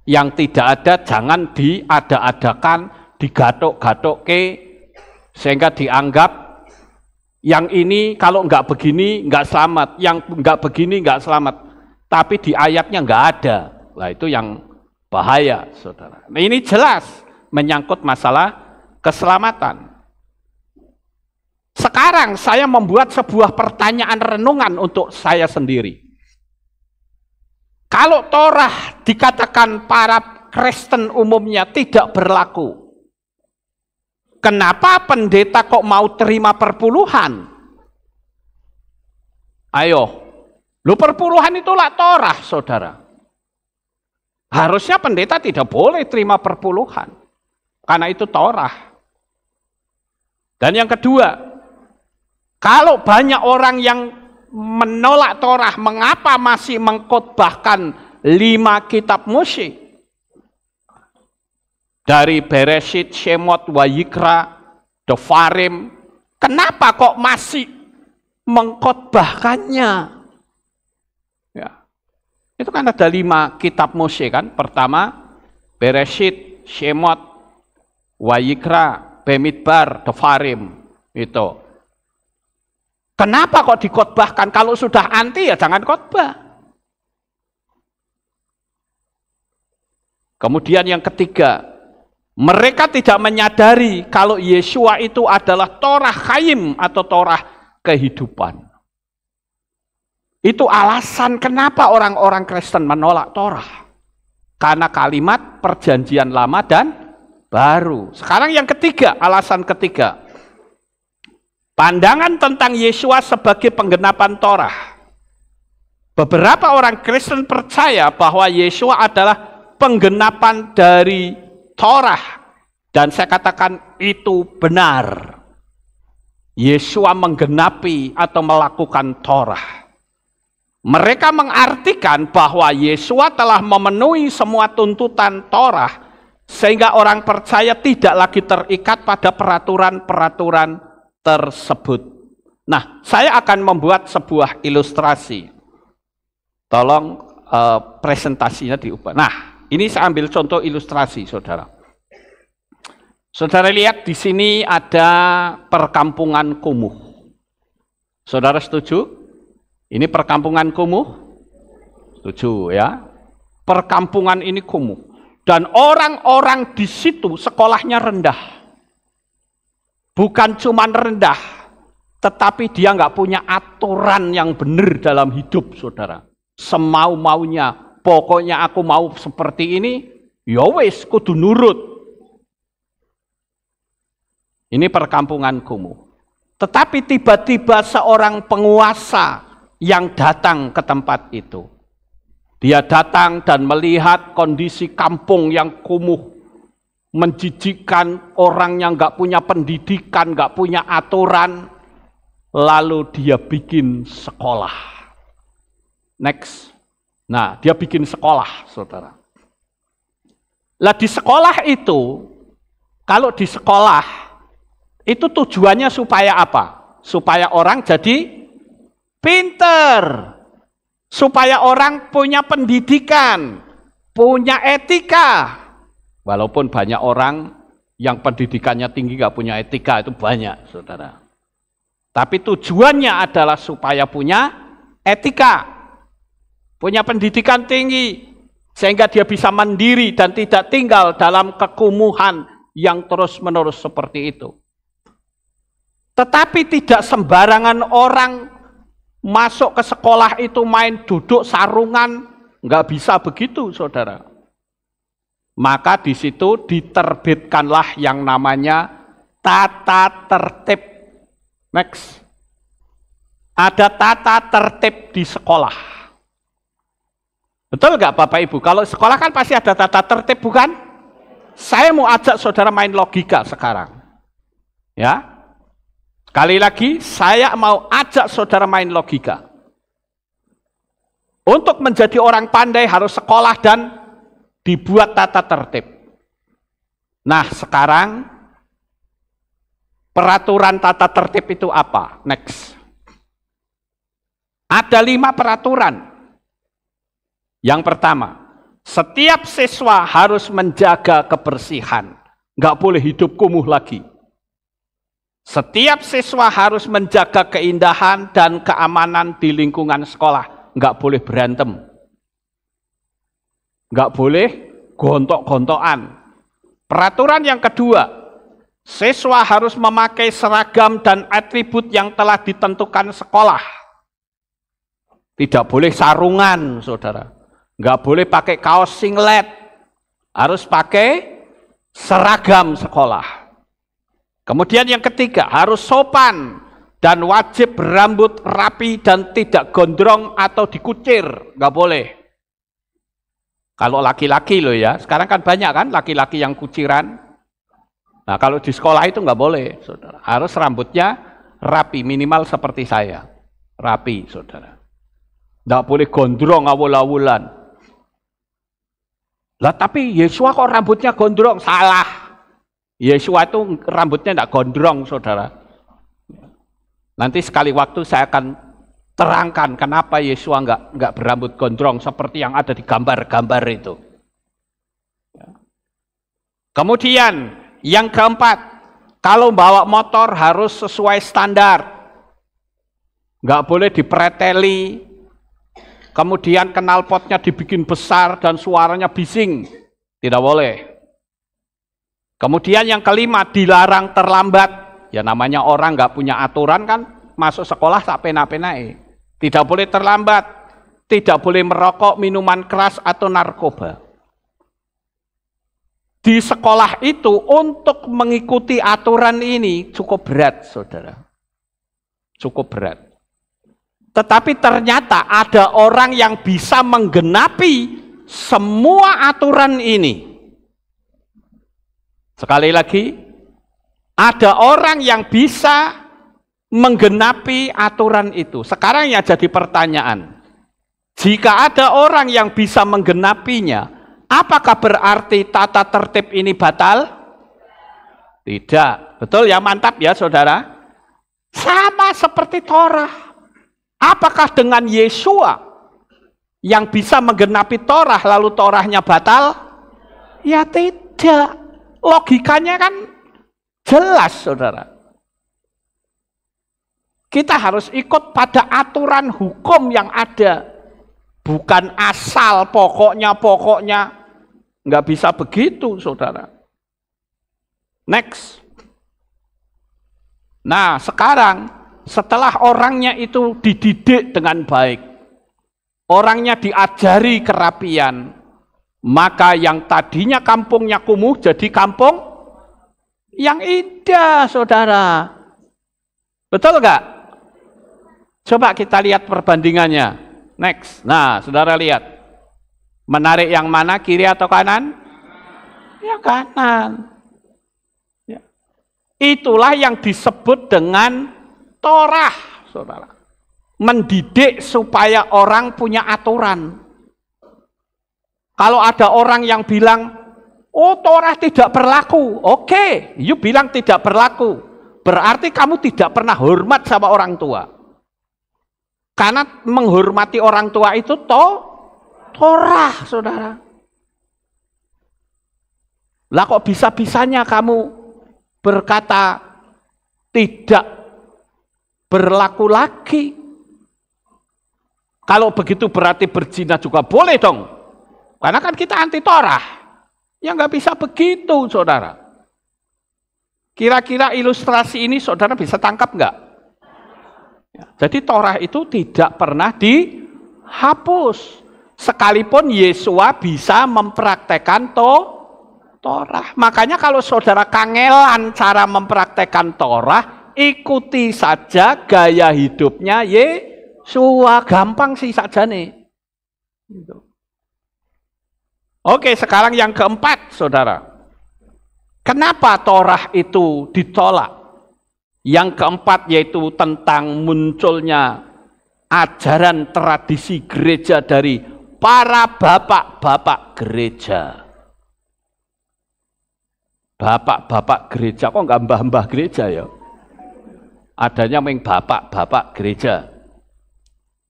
Yang tidak ada jangan diada-adakan, digatuk-gatuk sehingga dianggap yang ini kalau enggak begini enggak selamat, yang enggak begini enggak selamat. Tapi di ayatnya enggak ada. Lah itu yang bahaya, saudara. Nah, ini jelas menyangkut masalah keselamatan. Sekarang saya membuat sebuah pertanyaan renungan untuk saya sendiri. Kalau Torah dikatakan para Kristen umumnya tidak berlaku, kenapa pendeta kok mau terima perpuluhan? Ayo, lu perpuluhan itulah Torah, saudara. Harusnya pendeta tidak boleh terima perpuluhan, karena itu Torah. Dan yang kedua, kalau banyak orang yang menolak Torah, mengapa masih mengkhotbahkan 5 kitab Mose? Dari Bereshit, Shemot, Wayikra, Dofarim, kenapa kok masih mengkhotbahkannya? Ya. Itu kan ada 5 kitab Mose kan. Pertama, Bereshit, Shemot, Wayikra, Bemidbar, Dofarim. Itu. Kenapa kok dikhotbahkan? Kalau sudah anti ya jangan khotbah. Kemudian yang ketiga, mereka tidak menyadari kalau Yesua itu adalah Torah Chaim atau Torah kehidupan. Itu alasan kenapa orang-orang Kristen menolak Torah. Karena kalimat perjanjian lama dan baru. Sekarang yang ketiga, alasan ketiga. Pandangan tentang Yesua sebagai penggenapan Torah. Beberapa orang Kristen percaya bahwa Yesua adalah penggenapan dari Torah. Dan saya katakan itu benar. Yesua menggenapi atau melakukan Torah. Mereka mengartikan bahwa Yesua telah memenuhi semua tuntutan Torah. Sehingga orang percaya tidak lagi terikat pada peraturan-peraturan tersebut. Nah, saya akan membuat sebuah ilustrasi. Tolong presentasinya diubah. Nah, ini saya ambil contoh ilustrasi, saudara. Saudara lihat di sini ada perkampungan kumuh. Saudara setuju? Ini perkampungan kumuh? Setuju ya? Perkampungan ini kumuh. Dan orang-orang di situ sekolahnya rendah. Bukan cuma rendah, tetapi dia nggak punya aturan yang benar dalam hidup, saudara. Semau-maunya, pokoknya aku mau seperti ini, ya wis kudu nurut. Ini perkampungan kumuh. Tetapi tiba-tiba seorang penguasa yang datang ke tempat itu. Dia datang dan melihat kondisi kampung yang kumuh. Menjijikkan, orang yang nggak punya pendidikan, nggak punya aturan, lalu dia bikin sekolah. Next. Nah, dia bikin sekolah, saudara. Lah di sekolah itu, kalau di sekolah, itu tujuannya supaya apa? Supaya orang jadi pinter. Supaya orang punya pendidikan, punya etika. Walaupun banyak orang yang pendidikannya tinggi gak punya etika, itu banyak, saudara. Tapi tujuannya adalah supaya punya etika, punya pendidikan tinggi, sehingga dia bisa mandiri dan tidak tinggal dalam kekumuhan yang terus-menerus seperti itu. Tetapi tidak sembarangan orang masuk ke sekolah itu main duduk sarungan, nggak bisa begitu, saudara. Maka di situ diterbitkanlah yang namanya tata tertib. Next. Ada tata tertib di sekolah. Betul nggak Bapak Ibu? Kalau sekolah kan pasti ada tata tertib, bukan? Saya mau ajak saudara main logika sekarang. Ya. Sekali lagi, saya mau ajak saudara main logika. Untuk menjadi orang pandai harus sekolah dan dibuat tata tertib. Nah, sekarang peraturan tata tertib itu apa? Next. Ada 5 peraturan. Yang pertama, setiap siswa harus menjaga kebersihan. Nggak boleh hidup kumuh lagi. Setiap siswa harus menjaga keindahan dan keamanan di lingkungan sekolah. Nggak boleh berantem. Nggak boleh gontok-gontokan. Peraturan yang kedua, siswa harus memakai seragam dan atribut yang telah ditentukan sekolah. Tidak boleh sarungan, saudara. Nggak boleh pakai kaos singlet. Harus pakai seragam sekolah. Kemudian yang ketiga, harus sopan dan wajib berambut rapi dan tidak gondrong atau dikucir. Nggak boleh. Kalau laki-laki loh ya, sekarang kan banyak kan laki-laki yang kuciran. Nah kalau di sekolah itu nggak boleh, saudara. Harus rambutnya rapi, minimal seperti saya. Rapi, saudara. Nggak boleh gondrong awul-awulan. Lah tapi Yesua kok rambutnya gondrong? Salah. Yesua itu rambutnya tidak gondrong, saudara. Nanti sekali waktu saya akan terangkan kenapa Yesua nggak berambut gondrong seperti yang ada di gambar-gambar itu. Kemudian yang keempat, kalau bawa motor harus sesuai standar. Nggak boleh dipreteli. Kemudian knalpotnya dibikin besar dan suaranya bising. Tidak boleh. Kemudian yang kelima, dilarang terlambat. Ya namanya orang nggak punya aturan kan, masuk sekolah tak pena-penai. Tidak boleh terlambat, tidak boleh merokok, minuman keras atau narkoba. Di sekolah itu untuk mengikuti aturan ini cukup berat, saudara. Cukup berat. Tetapi ternyata ada orang yang bisa menggenapi semua aturan ini. Sekali lagi, ada orang yang bisa menggenapi aturan itu. Sekarang ya jadi pertanyaan. Jika ada orang yang bisa menggenapinya, apakah berarti tata tertib ini batal? Tidak. Betul ya, mantap ya saudara. Sama seperti Torah. Apakah dengan Yesua yang bisa menggenapi Torah lalu Torahnya batal? Ya tidak. Logikanya kan jelas, saudara. Kita harus ikut pada aturan hukum yang ada. Bukan asal pokoknya. Nggak bisa begitu, saudara. Next. Nah, sekarang setelah orangnya itu dididik dengan baik, orangnya diajari kerapian, maka yang tadinya kampungnya kumuh jadi kampung yang indah, saudara. Betul nggak? Coba kita lihat perbandingannya. Next. Nah, saudara lihat. Menarik yang mana, kiri atau kanan? Ya kanan. Ya. Itulah yang disebut dengan Torah, saudara. Mendidik supaya orang punya aturan. Kalau ada orang yang bilang, oh Torah tidak berlaku. Oke, you bilang tidak berlaku. Berarti kamu tidak pernah hormat sama orang tua. Karena menghormati orang tua itu Torah, saudara. Lah kok bisa-bisanya kamu berkata tidak berlaku lagi? Kalau begitu berarti berzina juga boleh dong. Karena kan kita anti Torah. Ya nggak bisa begitu, saudara. Kira-kira ilustrasi ini saudara bisa tangkap nggak? Jadi Torah itu tidak pernah dihapus. Sekalipun Yesua bisa mempraktekkan Torah. Makanya kalau saudara kangelan cara mempraktekkan Torah, ikuti saja gaya hidupnya Yesua. Gampang sih saja nih. Oke, sekarang yang keempat, saudara. Kenapa Torah itu ditolak? Yang keempat yaitu tentang munculnya ajaran tradisi gereja dari para bapak-bapak gereja. Bapak-bapak gereja, kok nggak mbah-mbah gereja ya? Adanya memang bapak-bapak gereja.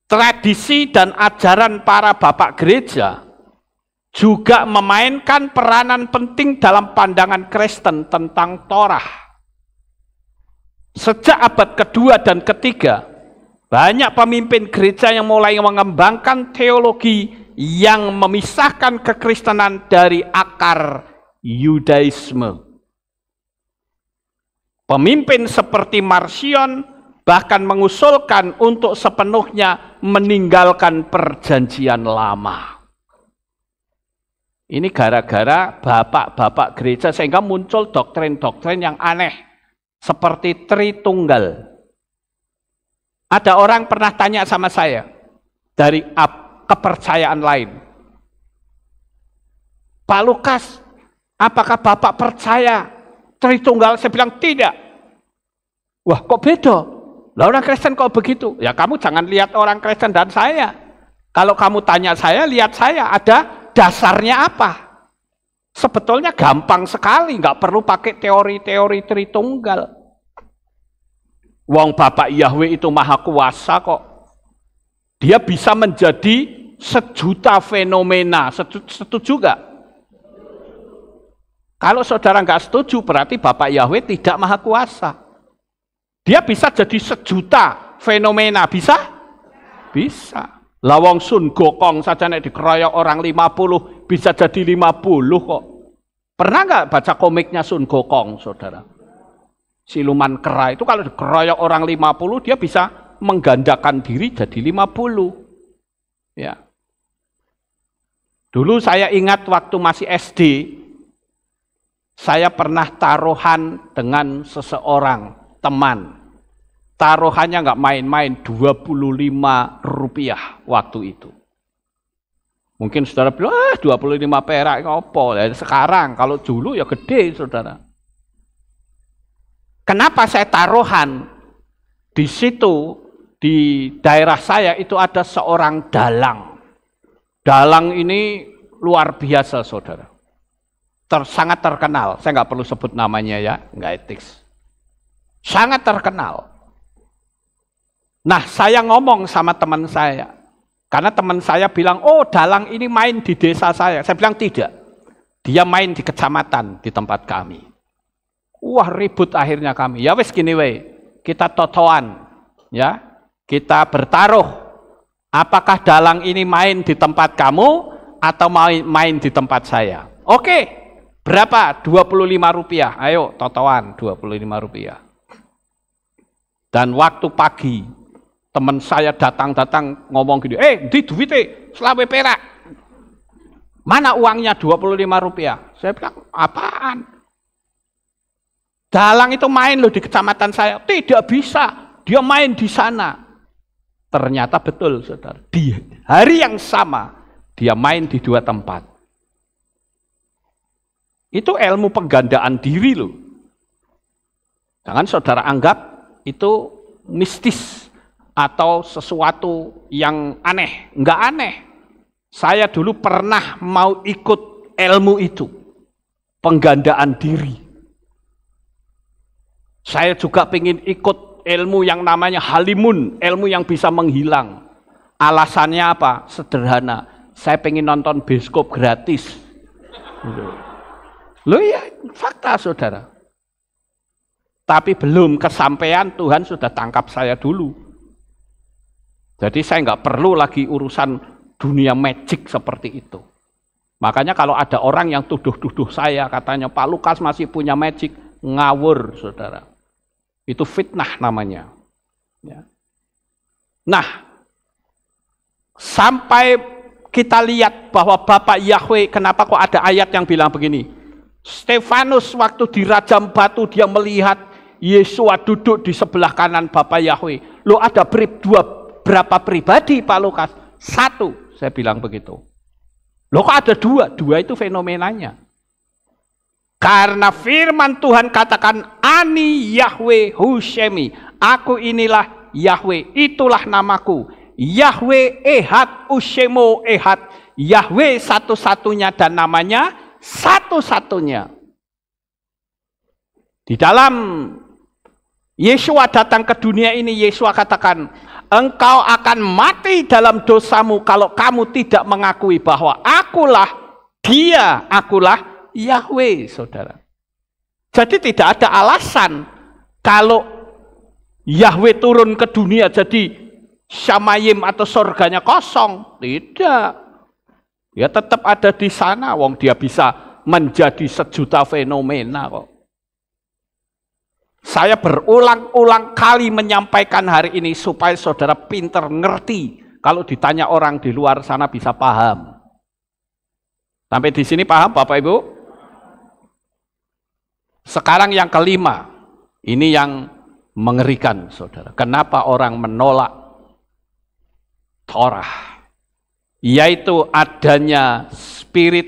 Tradisi dan ajaran para bapak gereja juga memainkan peranan penting dalam pandangan Kristen tentang Torah. Sejak abad kedua dan ketiga, banyak pemimpin gereja yang mulai mengembangkan teologi yang memisahkan kekristenan dari akar Yudaisme. Pemimpin seperti Marcion bahkan mengusulkan untuk sepenuhnya meninggalkan perjanjian lama. Ini gara-gara bapak-bapak gereja sehingga muncul doktrin-doktrin yang aneh seperti Tritunggal. Ada orang pernah tanya sama saya dari kepercayaan lain. Pak Lukas, apakah Bapak percaya Tritunggal? Saya bilang tidak. Wah, kok beda? Lah orang Kristen kok begitu? Ya kamu jangan lihat orang Kristen dan saya. Kalau kamu tanya saya, lihat saya, ada dasarnya apa? Sebetulnya gampang sekali, nggak perlu pakai teori-teori Tritunggal. Wong Bapak Yahweh itu maha kuasa kok. Dia bisa menjadi sejuta fenomena. Setuju nggak? Kalau saudara nggak setuju, berarti Bapak Yahweh tidak maha kuasa. Dia bisa jadi sejuta fenomena, bisa? Bisa. Lawang Sun Gokong saja nek dikeroyok orang 50 bisa jadi 50 kok. Pernah nggak baca komiknya Sun Gokong, saudara? Siluman kera itu kalau dikeroyok orang 50 dia bisa menggandakan diri jadi 50. Ya. Dulu saya ingat waktu masih SD, saya pernah taruhan dengan seseorang teman. Taruhannya nggak main-main, Rp25 waktu itu. Mungkin saudara bilang, 25 perak ngopo. Sekarang, kalau dulu ya gede, saudara. Kenapa saya taruhan? Di situ, di daerah saya itu ada seorang dalang. Dalang ini luar biasa, saudara. Sangat terkenal. Saya nggak perlu sebut namanya ya, nggak etis. Sangat terkenal. Nah, saya ngomong sama teman saya. Karena teman saya bilang, oh dalang ini main di desa saya. Saya bilang tidak. Dia main di kecamatan, di tempat kami. Wah, ribut akhirnya kami. Ya wes gini weh, kita totoan. Ya, kita bertaruh. Apakah dalang ini main di tempat kamu atau main di tempat saya? Oke, berapa? Rp25. Ayo, totoan Rp25. Dan waktu pagi, teman saya datang ngomong gini, di duitnya selawe perak. Mana uangnya Rp25? Saya bilang, apaan? Dalang itu main loh di kecamatan saya. Tidak bisa, dia main di sana. Ternyata betul, saudara. Di hari yang sama, dia main di dua tempat. Itu ilmu penggandaan diri loh. Jangan saudara anggap itu mistis atau sesuatu yang aneh. Enggak aneh. Saya dulu pernah mau ikut ilmu itu. Penggandaan diri. Saya juga ingin ikut ilmu yang namanya halimun. Ilmu yang bisa menghilang. Alasannya apa? Sederhana. Saya pengen nonton bioskop gratis. Loh ya, fakta saudara. Tapi belum kesampaian, Tuhan sudah tangkap saya dulu. Jadi saya nggak perlu lagi urusan dunia magic seperti itu. Makanya kalau ada orang yang tuduh-tuduh saya, katanya Pak Lukas masih punya magic, ngawur, saudara. Itu fitnah namanya. Ya. Nah, sampai kita lihat bahwa Bapak Yahweh, kenapa kok ada ayat yang bilang begini? Stefanus waktu dirajam batu, dia melihat Yesua duduk di sebelah kanan Bapak Yahweh. Loh, ada berapa pribadi Pak Lukas? 1, saya bilang begitu. Loh, kok ada 2? 2 itu fenomenanya. Karena firman Tuhan katakan, Ani Yahweh Hushemi, aku inilah Yahweh, itulah namaku. Yahweh Ehad Ushemo Ehad, Yahweh satu-satunya dan namanya satu-satunya. Di dalam Yesua datang ke dunia ini, Yesua katakan, engkau akan mati dalam dosamu kalau kamu tidak mengakui bahwa akulah Dia, akulah Yahweh, saudara. Jadi tidak ada alasan kalau Yahweh turun ke dunia jadi Syamayim atau surganya kosong. Tidak. Dia tetap ada di sana, wong dia bisa menjadi sejuta fenomena kok. Saya berulang-ulang kali menyampaikan hari ini supaya saudara pinter ngerti. Kalau ditanya orang di luar sana bisa paham. Sampai di sini paham Bapak Ibu? Sekarang yang kelima, ini yang mengerikan saudara. Kenapa orang menolak Torah? Yaitu adanya spirit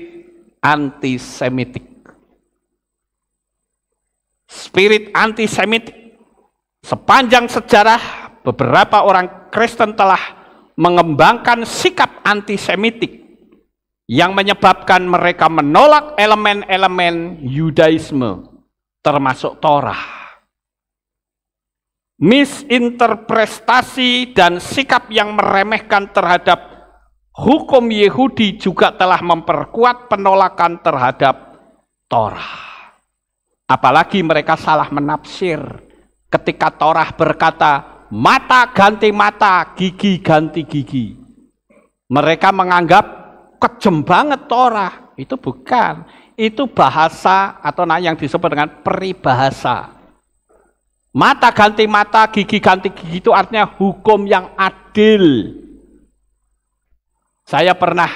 antisemitik. Spirit antisemitik. Sepanjang sejarah, beberapa orang Kristen telah mengembangkan sikap antisemitik yang menyebabkan mereka menolak elemen-elemen Yudaisme, termasuk Torah. Misinterpretasi dan sikap yang meremehkan terhadap hukum Yahudi juga telah memperkuat penolakan terhadap Torah. Apalagi mereka salah menafsir ketika Torah berkata, mata ganti mata, gigi ganti gigi. Mereka menganggap kejem banget Torah. Itu bukan. Itu bahasa atau yang disebut dengan peribahasa. Mata ganti mata, gigi ganti gigi itu artinya hukum yang adil. Saya pernah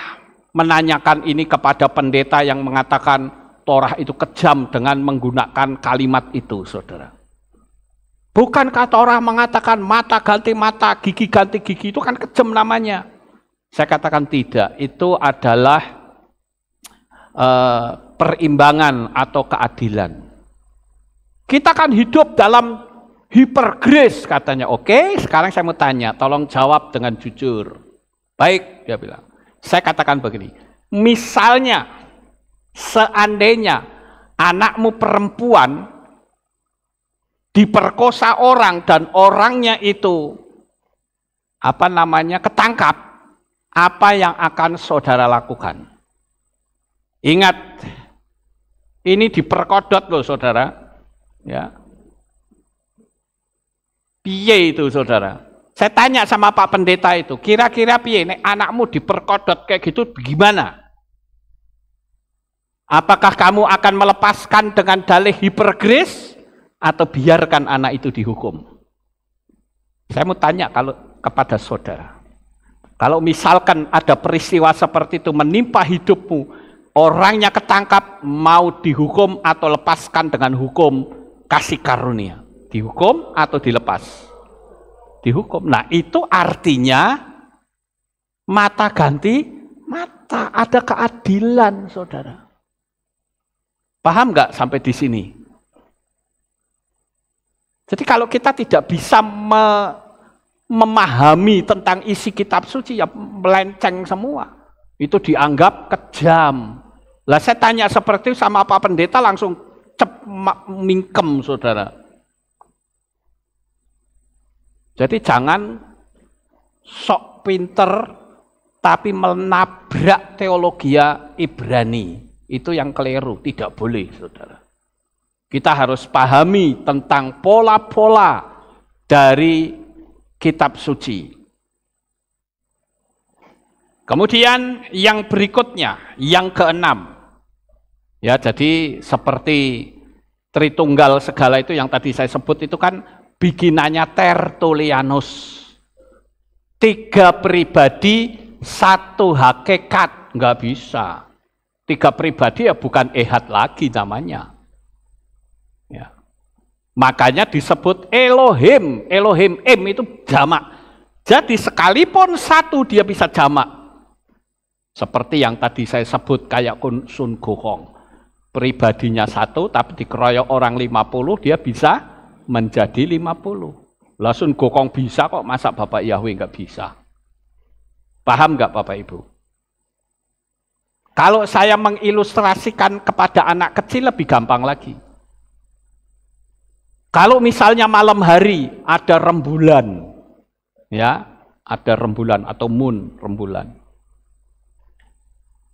menanyakan ini kepada pendeta yang mengatakan Torah itu kejam dengan menggunakan kalimat itu, saudara. Bukankah Torah mengatakan mata ganti mata, gigi ganti gigi, itu kan kejam namanya? Saya katakan tidak, itu adalah perimbangan atau keadilan. Kita kan hidup dalam hipergrace katanya. Oke, sekarang saya mau tanya, tolong jawab dengan jujur. Baik, dia bilang. Saya katakan begini, misalnya seandainya anakmu perempuan diperkosa orang dan orangnya itu ketangkap, apa yang akan saudara lakukan? Ingat, ini diperkodot loh saudara. Ya, piye itu saudara? Saya tanya sama Pak Pendeta itu, kira-kira piye nek anakmu diperkodot kayak gitu gimana? Apakah kamu akan melepaskan dengan dalih hipergrace atau biarkan anak itu dihukum? Saya mau tanya kalau kepada saudara, kalau misalkan ada peristiwa seperti itu menimpa hidupmu, orangnya ketangkap, mau dihukum atau lepaskan dengan hukum kasih karunia, dihukum atau dilepas? Dihukum. Nah, itu artinya mata ganti mata, ada keadilan, saudara. Paham nggak sampai di sini? Jadi kalau kita tidak bisa memahami tentang isi kitab suci, ya melenceng semua. Itu dianggap kejam. Lah saya tanya seperti itu sama Pak Pendeta langsung mingkem, saudara. Jadi jangan sok pinter tapi menabrak teologi Ibrani. Itu yang keliru, tidak boleh, saudara. Kita harus pahami tentang pola-pola dari kitab suci. Kemudian yang berikutnya, yang keenam. Ya, jadi seperti Tritunggal segala itu yang tadi saya sebut itu kan bikinannya Tertullianus. 3 pribadi, 1 hakikat, nggak bisa. 3 pribadi ya bukan ehad lagi namanya. Ya. Makanya disebut Elohim. Elohim itu jamak. Jadi sekalipun 1 dia bisa jamak. Seperti yang tadi saya sebut kayak Sun Gokong. Pribadinya 1 tapi dikeroyok orang 50 dia bisa menjadi 50. Lah Sun Gokong bisa kok, masa Bapak Yahweh nggak bisa? Paham nggak Bapak Ibu? Kalau saya mengilustrasikan kepada anak kecil lebih gampang lagi. Kalau misalnya malam hari ada rembulan, ya, ada rembulan atau moon, rembulan.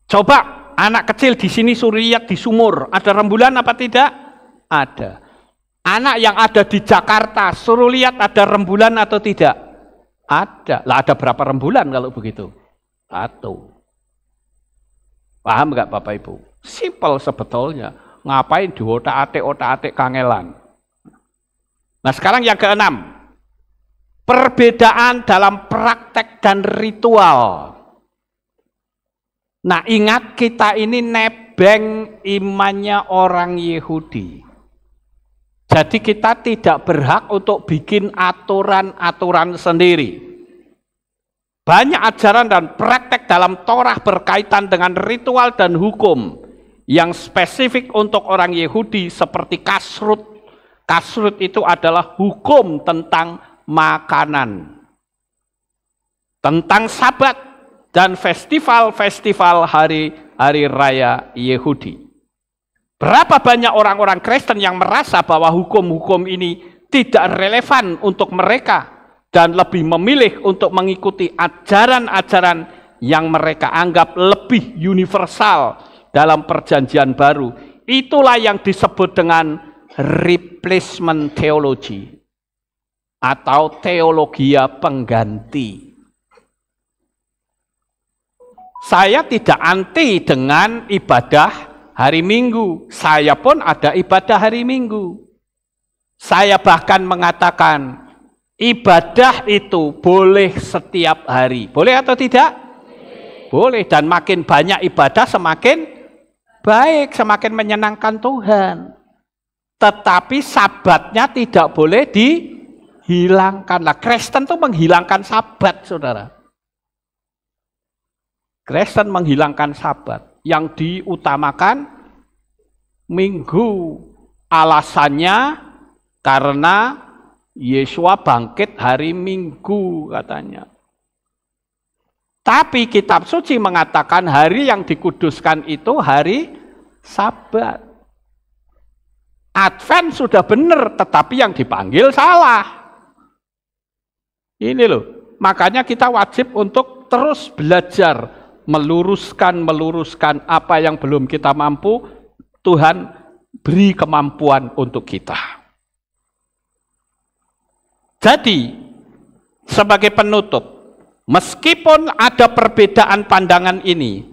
Coba anak kecil di sini suruh lihat di sumur, ada rembulan apa tidak? Ada. Anak yang ada di Jakarta suruh lihat ada rembulan atau tidak? Ada. Lah ada berapa rembulan kalau begitu? 1. Paham nggak Bapak Ibu? Simpel sebetulnya. Ngapain di otak-atik kangelan? Nah sekarang yang ke-6. Perbedaan dalam praktek dan ritual. Nah ingat kita ini nebeng imannya orang Yahudi. Jadi kita tidak berhak untuk bikin aturan-aturan sendiri. Banyak ajaran dan praktek dalam Torah berkaitan dengan ritual dan hukum yang spesifik untuk orang Yahudi seperti kasrut. Kasrut itu adalah hukum tentang makanan, tentang Sabat dan festival-festival hari raya Yahudi. Berapa banyak orang-orang Kristen yang merasa bahwa hukum-hukum ini tidak relevan untuk mereka dan lebih memilih untuk mengikuti ajaran-ajaran yang mereka anggap lebih universal dalam perjanjian baru. Itulah yang disebut dengan replacement theology atau teologia pengganti. Saya tidak anti dengan ibadah hari Minggu. Saya pun ada ibadah hari Minggu. Saya bahkan mengatakan ibadah itu boleh setiap hari. Boleh atau tidak? Boleh. Dan makin banyak ibadah semakin baik, semakin menyenangkan Tuhan. Tetapi Sabatnya tidak boleh dihilangkan. Nah, Kristen itu menghilangkan Sabat, saudara. Kristen menghilangkan Sabat. Yang diutamakan Minggu. Alasannya karena Yesua bangkit hari Minggu katanya. Tapi kitab suci mengatakan hari yang dikuduskan itu hari Sabat. Advent sudah benar, tetapi yang dipanggil salah. Ini loh, makanya kita wajib untuk terus belajar, meluruskan apa yang belum kita mampu, Tuhan beri kemampuan untuk kita. Jadi, sebagai penutup, meskipun ada perbedaan pandangan ini,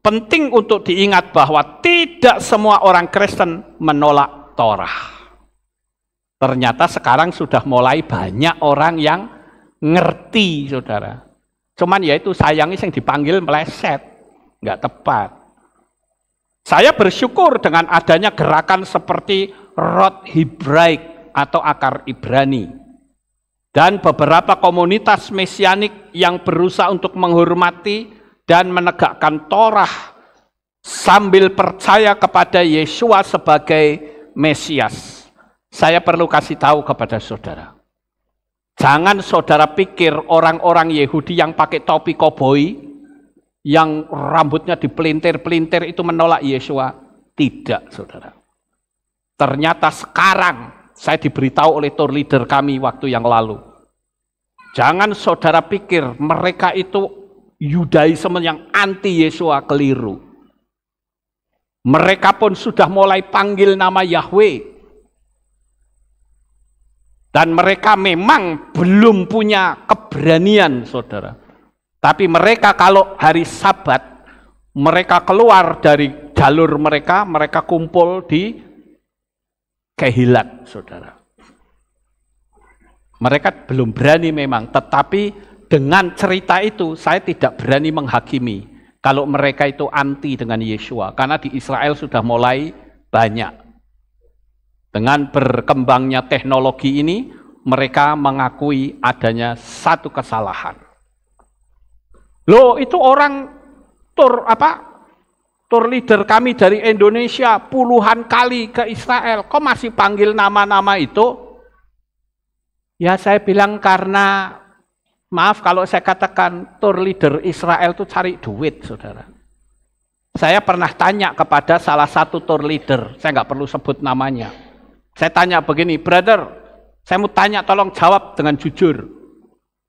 penting untuk diingat bahwa tidak semua orang Kristen menolak Torah. Ternyata sekarang sudah mulai banyak orang yang ngerti, saudara. Cuman ya itu sayangnya yang dipanggil meleset, nggak tepat. Saya bersyukur dengan adanya gerakan seperti Roth Hebraik atau akar Ibrani. Dan beberapa komunitas mesianik yang berusaha untuk menghormati dan menegakkan Torah sambil percaya kepada Yesua sebagai Mesias. Saya perlu kasih tahu kepada saudara. Jangan saudara pikir orang-orang Yahudi yang pakai topi koboi, yang rambutnya dipelintir-pelintir itu menolak Yesua. Tidak, saudara. Ternyata sekarang saya diberitahu oleh tour leader kami waktu yang lalu. Jangan saudara pikir mereka itu Yudaisme yang anti Yesua, keliru. Mereka pun sudah mulai panggil nama Yahweh. Dan mereka memang belum punya keberanian, saudara. Tapi mereka kalau hari Sabat, mereka keluar dari jalur mereka, mereka kumpul di kehilat, saudara. Mereka belum berani memang, tetapi dengan cerita itu saya tidak berani menghakimi kalau mereka itu anti dengan Yeshua, karena di Israel sudah mulai banyak. Dengan berkembangnya teknologi ini, mereka mengakui adanya satu kesalahan. Loh, itu orang tour leader kami dari Indonesia puluhan kali ke Israel, kok masih panggil nama-nama itu? Ya saya bilang karena, maaf kalau saya katakan tour leader Israel itu cari duit, saudara. Saya pernah tanya kepada salah satu tour leader, saya nggak perlu sebut namanya. Saya tanya begini, brother, saya mau tanya, tolong jawab dengan jujur.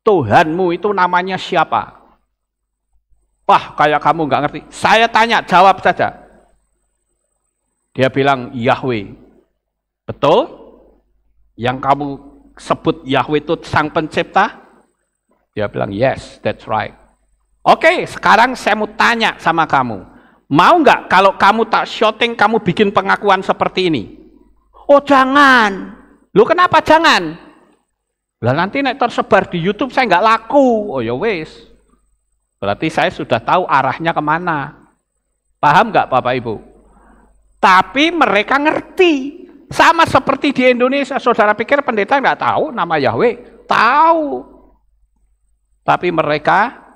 Tuhanmu itu namanya siapa? Wah, kayak kamu nggak ngerti. Saya tanya, jawab saja. Dia bilang, Yahweh. Betul? Yang kamu sebut Yahweh itu sang pencipta? Dia bilang, yes, that's right. Oke, sekarang saya mau tanya sama kamu. Mau nggak kalau kamu tak syuting, kamu bikin pengakuan seperti ini? Oh jangan. Lu kenapa jangan? Lah nanti nek tersebar di YouTube saya nggak laku. Oh ya wes. Berarti saya sudah tahu arahnya kemana. Paham nggak Bapak Ibu? Tapi mereka ngerti. Sama seperti di Indonesia. Saudara pikir pendeta nggak tahu nama Yahweh? Tahu. Tapi mereka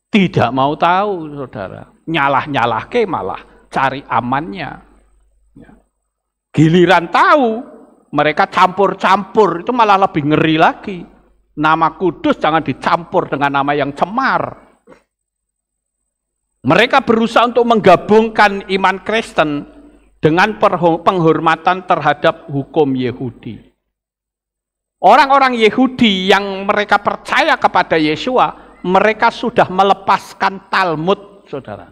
tidak mau tahu, saudara. Nyalah-nyalah ke malah cari amannya. Giliran tahu, mereka campur-campur, itu malah lebih ngeri lagi. Nama kudus jangan dicampur dengan nama yang cemar. Mereka berusaha untuk menggabungkan iman Kristen dengan penghormatan terhadap hukum Yahudi. Orang-orang Yahudi yang mereka percaya kepada Yeshua, mereka sudah melepaskan Talmud, saudara.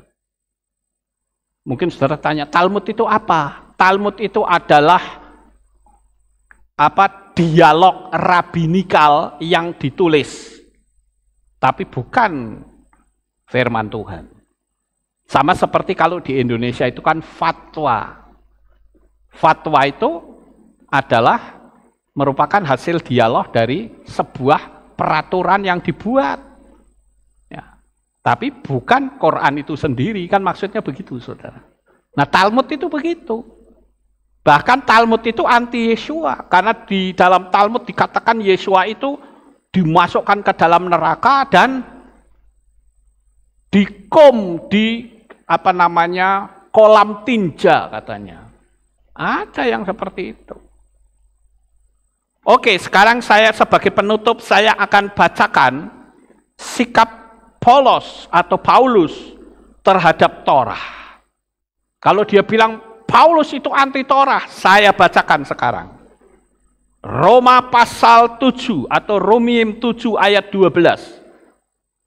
Mungkin saudara tanya, Talmud itu apa? Talmud itu adalah dialog rabinikal yang ditulis, tapi bukan firman Tuhan. Sama seperti kalau di Indonesia itu kan fatwa. Fatwa itu adalah merupakan hasil dialog dari sebuah peraturan yang dibuat. Ya. Tapi bukan Quran itu sendiri, kan maksudnya begitu, saudara. Nah Talmud itu begitu. Bahkan Talmud itu anti Yeshua, karena di dalam Talmud dikatakan Yeshua itu dimasukkan ke dalam neraka dan dikum di kolam tinja katanya. Ada yang seperti itu. Oke, sekarang saya sebagai penutup saya akan bacakan sikap Paulus terhadap Torah. Kalau dia bilang Paulus itu anti Torah, saya bacakan sekarang. Roma pasal 7 atau Romium 7 ayat 12.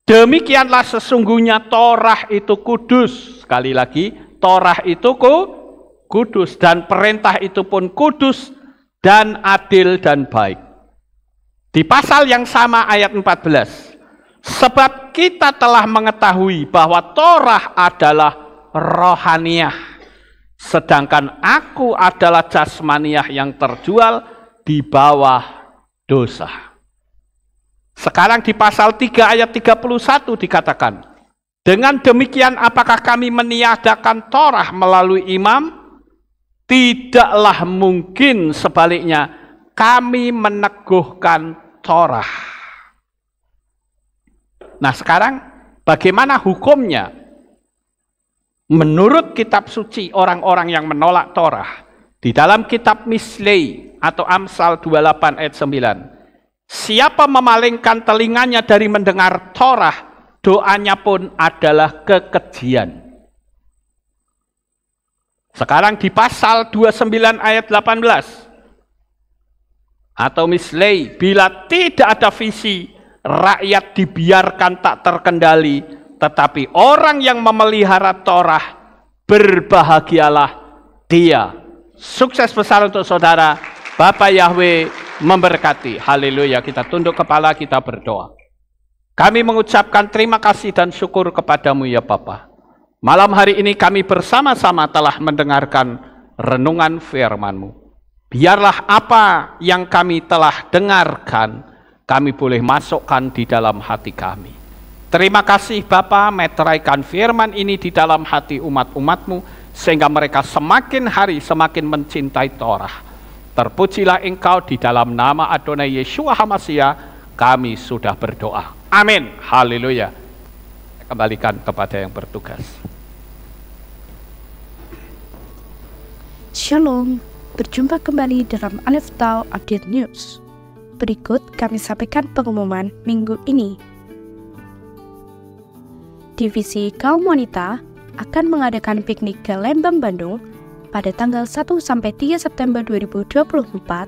Demikianlah sesungguhnya Torah itu kudus. Sekali lagi, Torah itu kudus dan perintah itu pun kudus dan adil dan baik. Di pasal yang sama ayat 14. Sebab kita telah mengetahui bahwa Torah adalah rohaniah. Sedangkan aku adalah jasmaniah yang terjual di bawah dosa. Sekarang di pasal 3 ayat 31 dikatakan, dengan demikian apakah kami meniadakan Torah melalui imam? Tidaklah mungkin, sebaliknya kami meneguhkan Torah. Nah sekarang bagaimana hukumnya? Menurut kitab suci orang-orang yang menolak Torah, di dalam kitab Mislei atau Amsal 28 ayat 9, siapa memalingkan telinganya dari mendengar Torah, doanya pun adalah kekejian. Sekarang di pasal 29 ayat 18, atau Mislei, bila tidak ada visi, rakyat dibiarkan tak terkendali, tetapi orang yang memelihara Torah, berbahagialah dia. Sukses besar untuk saudara. Bapak Yahweh memberkati. Haleluya. Kita tunduk kepala, kita berdoa. Kami mengucapkan terima kasih dan syukur kepadamu ya Bapa. Malam hari ini kami bersama-sama telah mendengarkan renungan firman-Mu. Biarlah apa yang kami telah dengarkan, kami boleh masukkan di dalam hati kami. Terima kasih Bapa, meteraikan firman ini di dalam hati umat-umat-Mu, sehingga mereka semakin hari semakin mencintai Torah. Terpujilah Engkau, di dalam nama Adonai Yeshua HaMashiach, kami sudah berdoa. Amin. Haleluya. Kembalikan kepada yang bertugas. Shalom, berjumpa kembali dalam Aleph Tau Update News. Berikut kami sampaikan pengumuman minggu ini. Divisi Kaum Wanita akan mengadakan piknik ke Lembang, Bandung pada tanggal 1-3 September 2024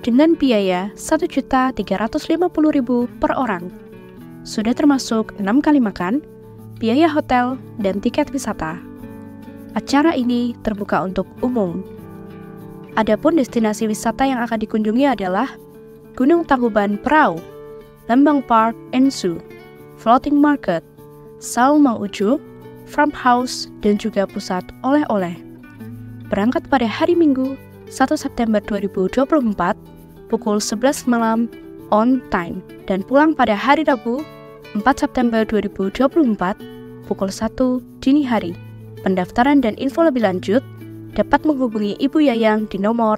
dengan biaya Rp1.350.000 per orang. Sudah termasuk 6 kali makan, biaya hotel, dan tiket wisata. Acara ini terbuka untuk umum. Adapun destinasi wisata yang akan dikunjungi adalah Gunung Tangkuban Prau, Lembang Park and Zoo, Floating Market, Saung Mang Ujo, Farmhouse, dan juga pusat oleh-oleh. Berangkat pada hari Minggu 1 September 2024 pukul 11 malam on time dan pulang pada hari Rabu 4 September 2024 pukul 1 dini hari. Pendaftaran dan info lebih lanjut dapat menghubungi Ibu Yayang di nomor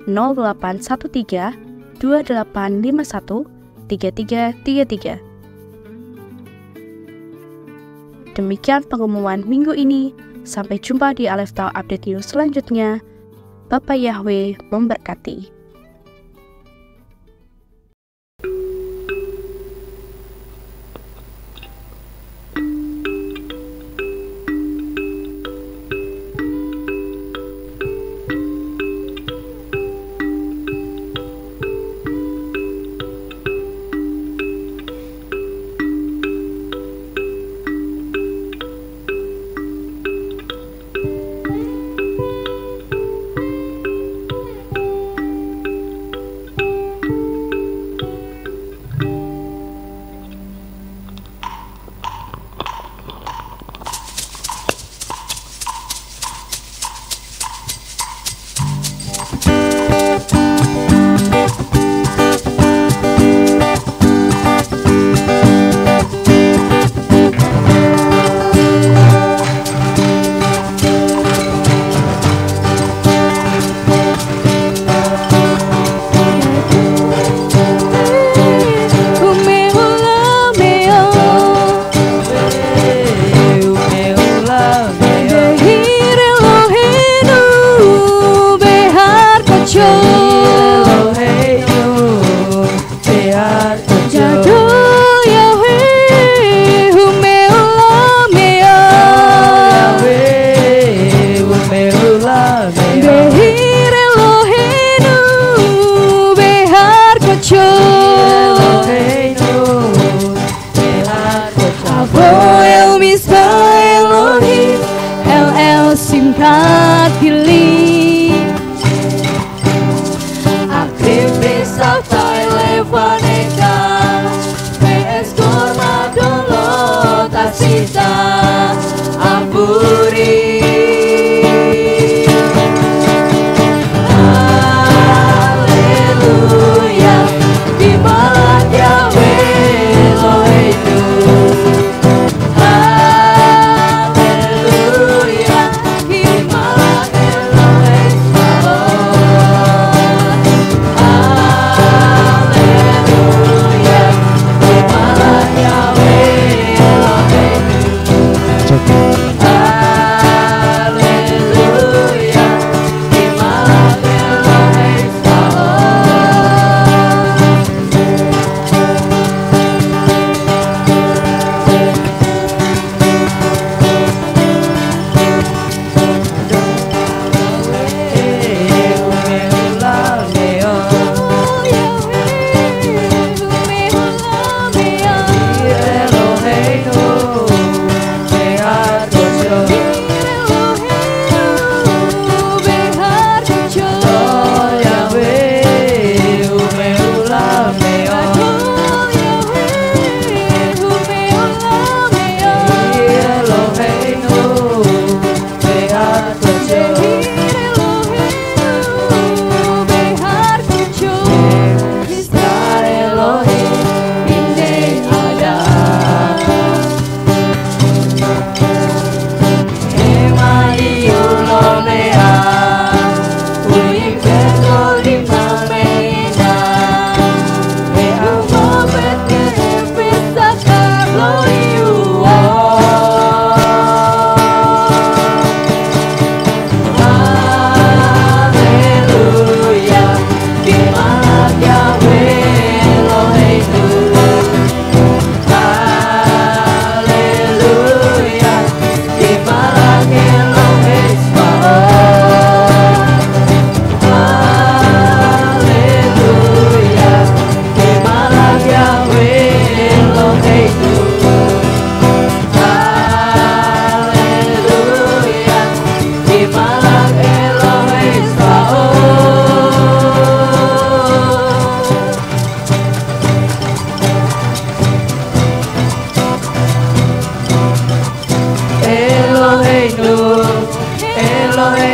0813 2851 3333. Demikian pengumuman minggu ini. Sampai jumpa di Aleph Tau Update News selanjutnya. Bapak Yahweh memberkati.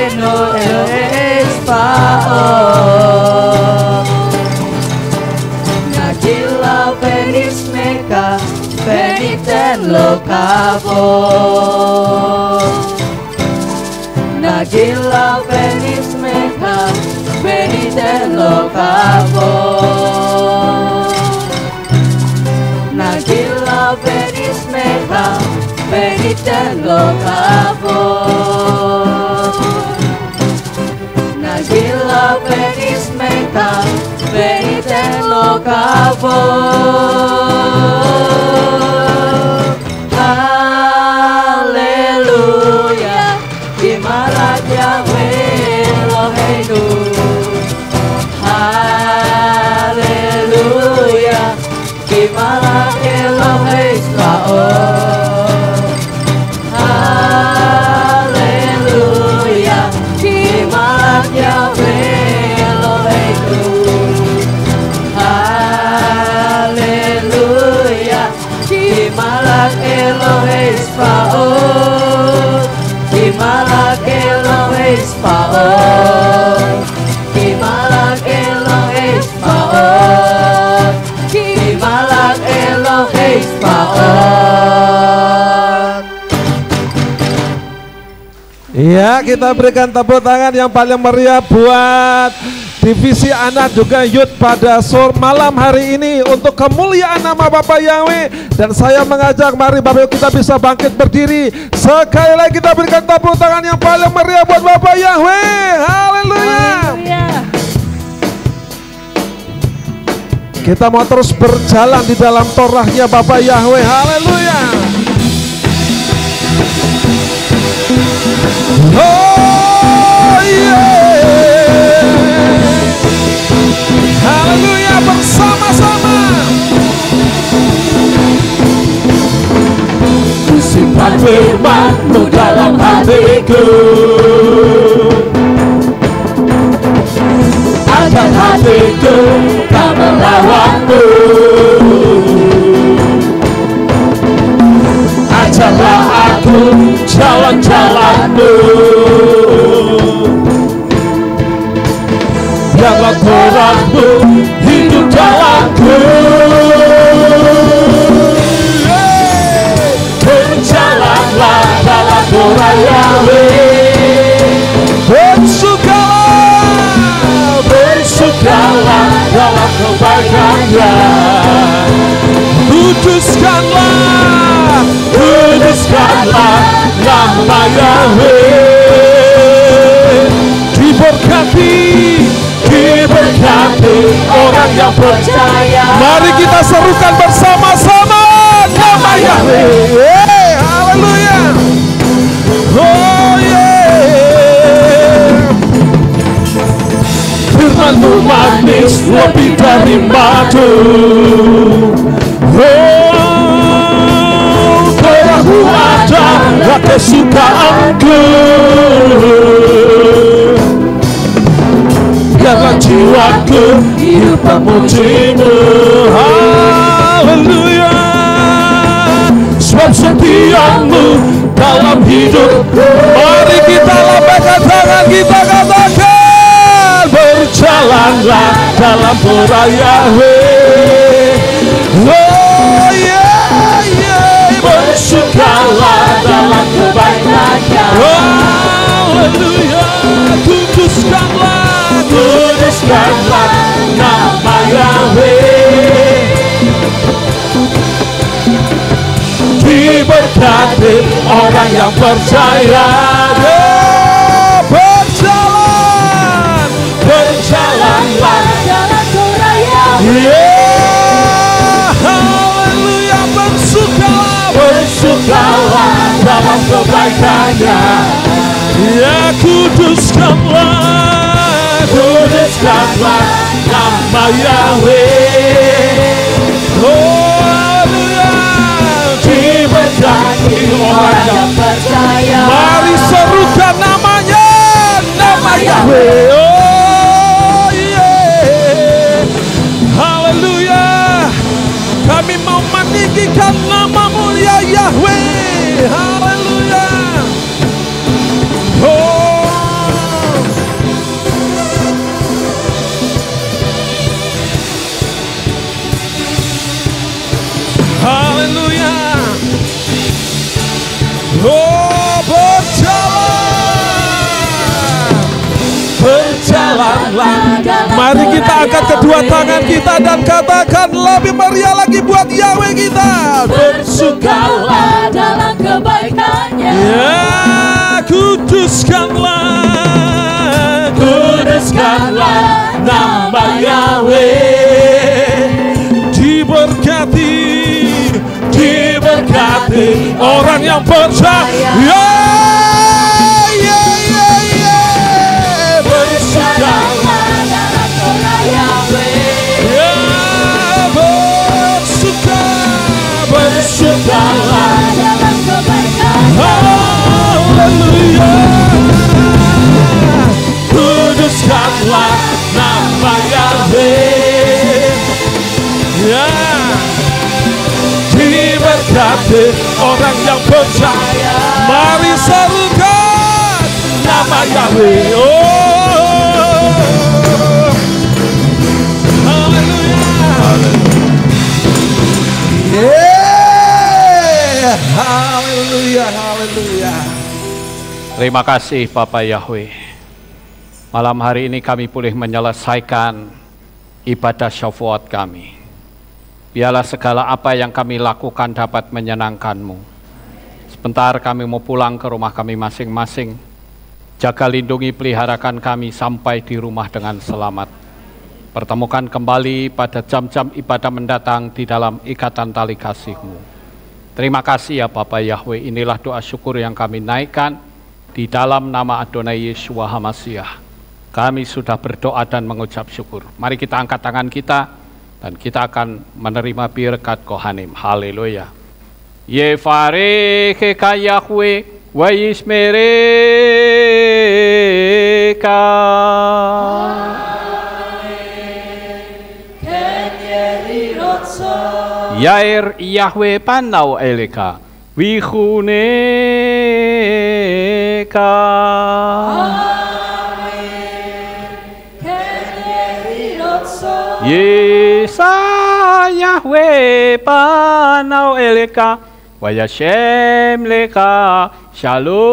Eloheno Elohe Tsbaoth. Nagila Fenis Meka Beniten Lokavot. Nagila Fenis Meka Beniten Lokavot. Nagila Fenis Meka Beniten Lokavot. Nagila Fenis Meka Beniten Lokavot. Haleluya, Imalat Yahweh Eloheinu. Haleluya, Imalat Elohe Tsbaoth. Haleluya, Imalat Yahweh Eloheinu. Haleluya, Imalat Elohe Tsbaoth. Imalat Elohe Tsbaoth. Imalat Elohe Tsbaoth. Imalat Elohe Tsbaoth. Iya, kita berikan tepuk tangan yang paling meriah buat divisi anak juga youth pada sore malam hari ini untuk kemuliaan nama Bapak Yahweh. Dan saya mengajak mari Bapak kita bisa bangkit berdiri. Sekali lagi kita berikan tepuk tangan yang paling meriah buat Bapak Yahweh. Haleluya. Kita mau terus berjalan di dalam Torahnya Bapak Yahweh. Haleluya. Oh yeah. Haleluya, bersama-sama. Simpan firman-Mu dalam hatiku, agar hatiku tak melawanmu. Ajarlah aku jalan-jalan-Mu, biarlah Torah-Mu hidup dalamku. Berjalanlah dalam Torah Yahweh. Bersukalah, bersukalah dalam kebaikan-Nya. Kuduskanlah, kuduskanlah nama Yahweh. Diberkati, diberkati orang yang percaya. Mari kita serukan bersama-sama nama Yahweh. Haleluya. Oh yeah. Firman-Mu manis lebih dari madu. Oh, Torah-Mu adalah kesukaanku. Biarlah jiwaku hidup memuji-Mu. Haleluya. Sebab setia-Mu dalam hidup. Mari kita lambaikan tangan kita katakan, berjalanlah dalam Torah Yahweh. Oh yeah, yeah. Bersukalah dalam kebaikan-Nya. haleluya. Kuduskanlah, Kuduskanlah nama Yahweh. Diberkati orang yang percaya. Berjalan, Berjalanlah Jalan Torah Yahweh. yeah, haleluya. Bersukalah, bersukalah dalam kebaikan-Nya. ya kuduskanlah, Kuduskanlah nama Yahweh. oh haleluya. Diberkati orang yang Percaya. Mari serukan namanya, nama Yahweh. Oh yeah, haleluya. Kami mau meninggikan nama mulia Yahweh. Haleluya. Oh Kuduskanlah. Mari kita angkat kedua tangan kita dan katakan lebih meriah lagi buat Yahweh kita. Bersukalah dalam kebaikannya. Ya, kuduskanlah, Kuduskanlah nama Yahweh. Diberkati orang yang percaya. Bersukalah dalam Torah Yahweh. Bersukalah dalam kebaikannya. Haleluya. Kuduskanlah nama Yahweh. Ya, diberkati orang yang percaya. Mari serukan nama Yahweh. Oh, haleluya. Yeah, haleluya, haleluya. Terima kasih Bapak Yahweh. Malam hari ini kami boleh menyelesaikan ibadah Syafuat kami. Biarlah segala apa yang kami lakukan dapat menyenangkan-Mu. Sebentar kami mau pulang ke rumah kami masing-masing. Jaga lindungi peliharakan kami sampai di rumah dengan selamat. Pertemukan kembali pada jam-jam ibadah mendatang di dalam ikatan tali kasih-Mu. Terima kasih ya Bapak Yahweh, inilah doa syukur yang kami naikkan di dalam nama Adonai Yeshua HaMashiach. Kami sudah berdoa dan mengucap syukur. Mari kita angkat tangan kita dan kita akan menerima berkat Kohanim. Haleluya. Yevarecheka Yahweh wa yishmereka. Yair Yahweh panau eleka wihuneka. Yesa Yahweh panau eleka wa yashem leka shalom.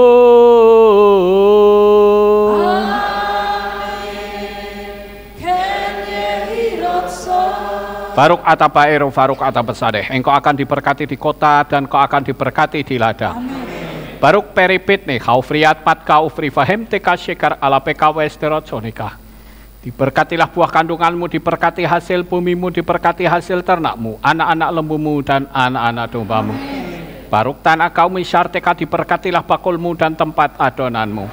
Baruk atapa ero, baruk atapa sadeh. Engkau akan diberkati di kota dan kau akan diberkati di ladang. Baruk peripit nih, kau friat pat kau frifahem teka syekar ala peka westerot sonika. Diberkatilah buah kandunganmu, diberkati hasil bumimu, diberkati hasil ternakmu, anak-anak lembumu dan anak-anak dombamu. Baruk tanah kau misyarteka, diberkatilah bakulmu dan tempat adonanmu.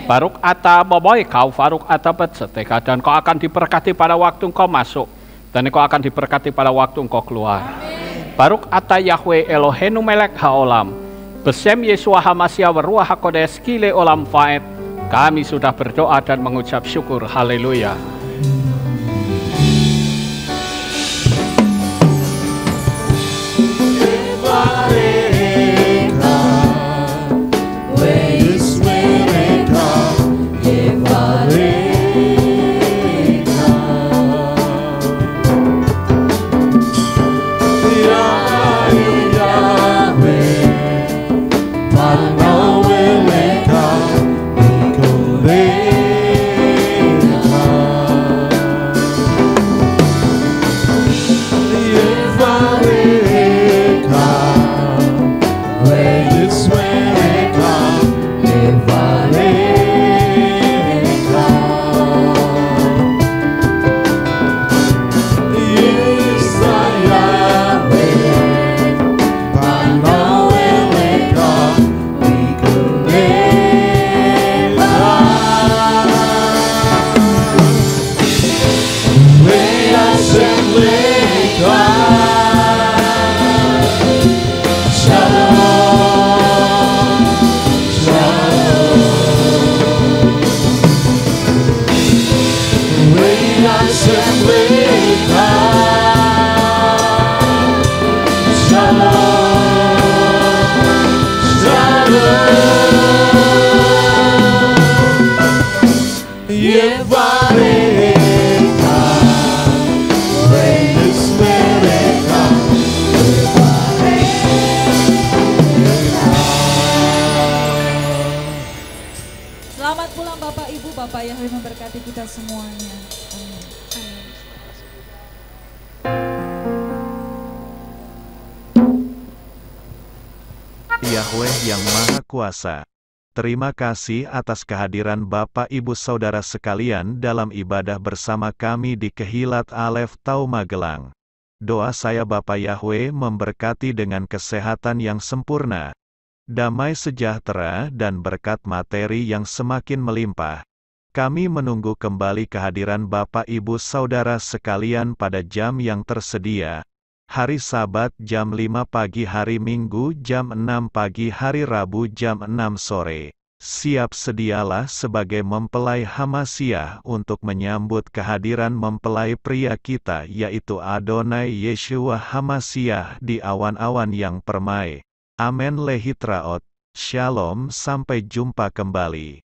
Baruk ata boboy kau, baruk ata betseteka, dan kau akan diberkati pada waktu kau masuk. Dan engkau akan diberkati pada waktu engkau keluar. Baruk ata Yahweh Eloheinu melek haolam. Besem Yeshua HaMashiach Ruach HaKodesh kile olam faed. Kami sudah berdoa dan mengucap syukur. Haleluya. Selamat pulang Bapak Ibu, Bapak Yahweh memberkati kita semuanya. Amin. Yahweh yang Maha Kuasa, terima kasih atas kehadiran Bapak Ibu Saudara sekalian dalam ibadah bersama kami di Kehilat Alef Tau Magelang. Doa saya Bapak Yahweh memberkati dengan kesehatan yang sempurna, damai sejahtera dan berkat materi yang semakin melimpah. Kami menunggu kembali kehadiran Bapak Ibu Saudara sekalian pada jam yang tersedia. Hari Sabat jam 5 pagi, hari Minggu jam 6 pagi, hari Rabu jam 6 sore. Siap sedialah sebagai mempelai Hamasiah untuk menyambut kehadiran mempelai pria kita yaitu Adonai Yeshua Hamasiah di awan-awan yang permai. Amen lehitraot. Shalom, sampai jumpa kembali.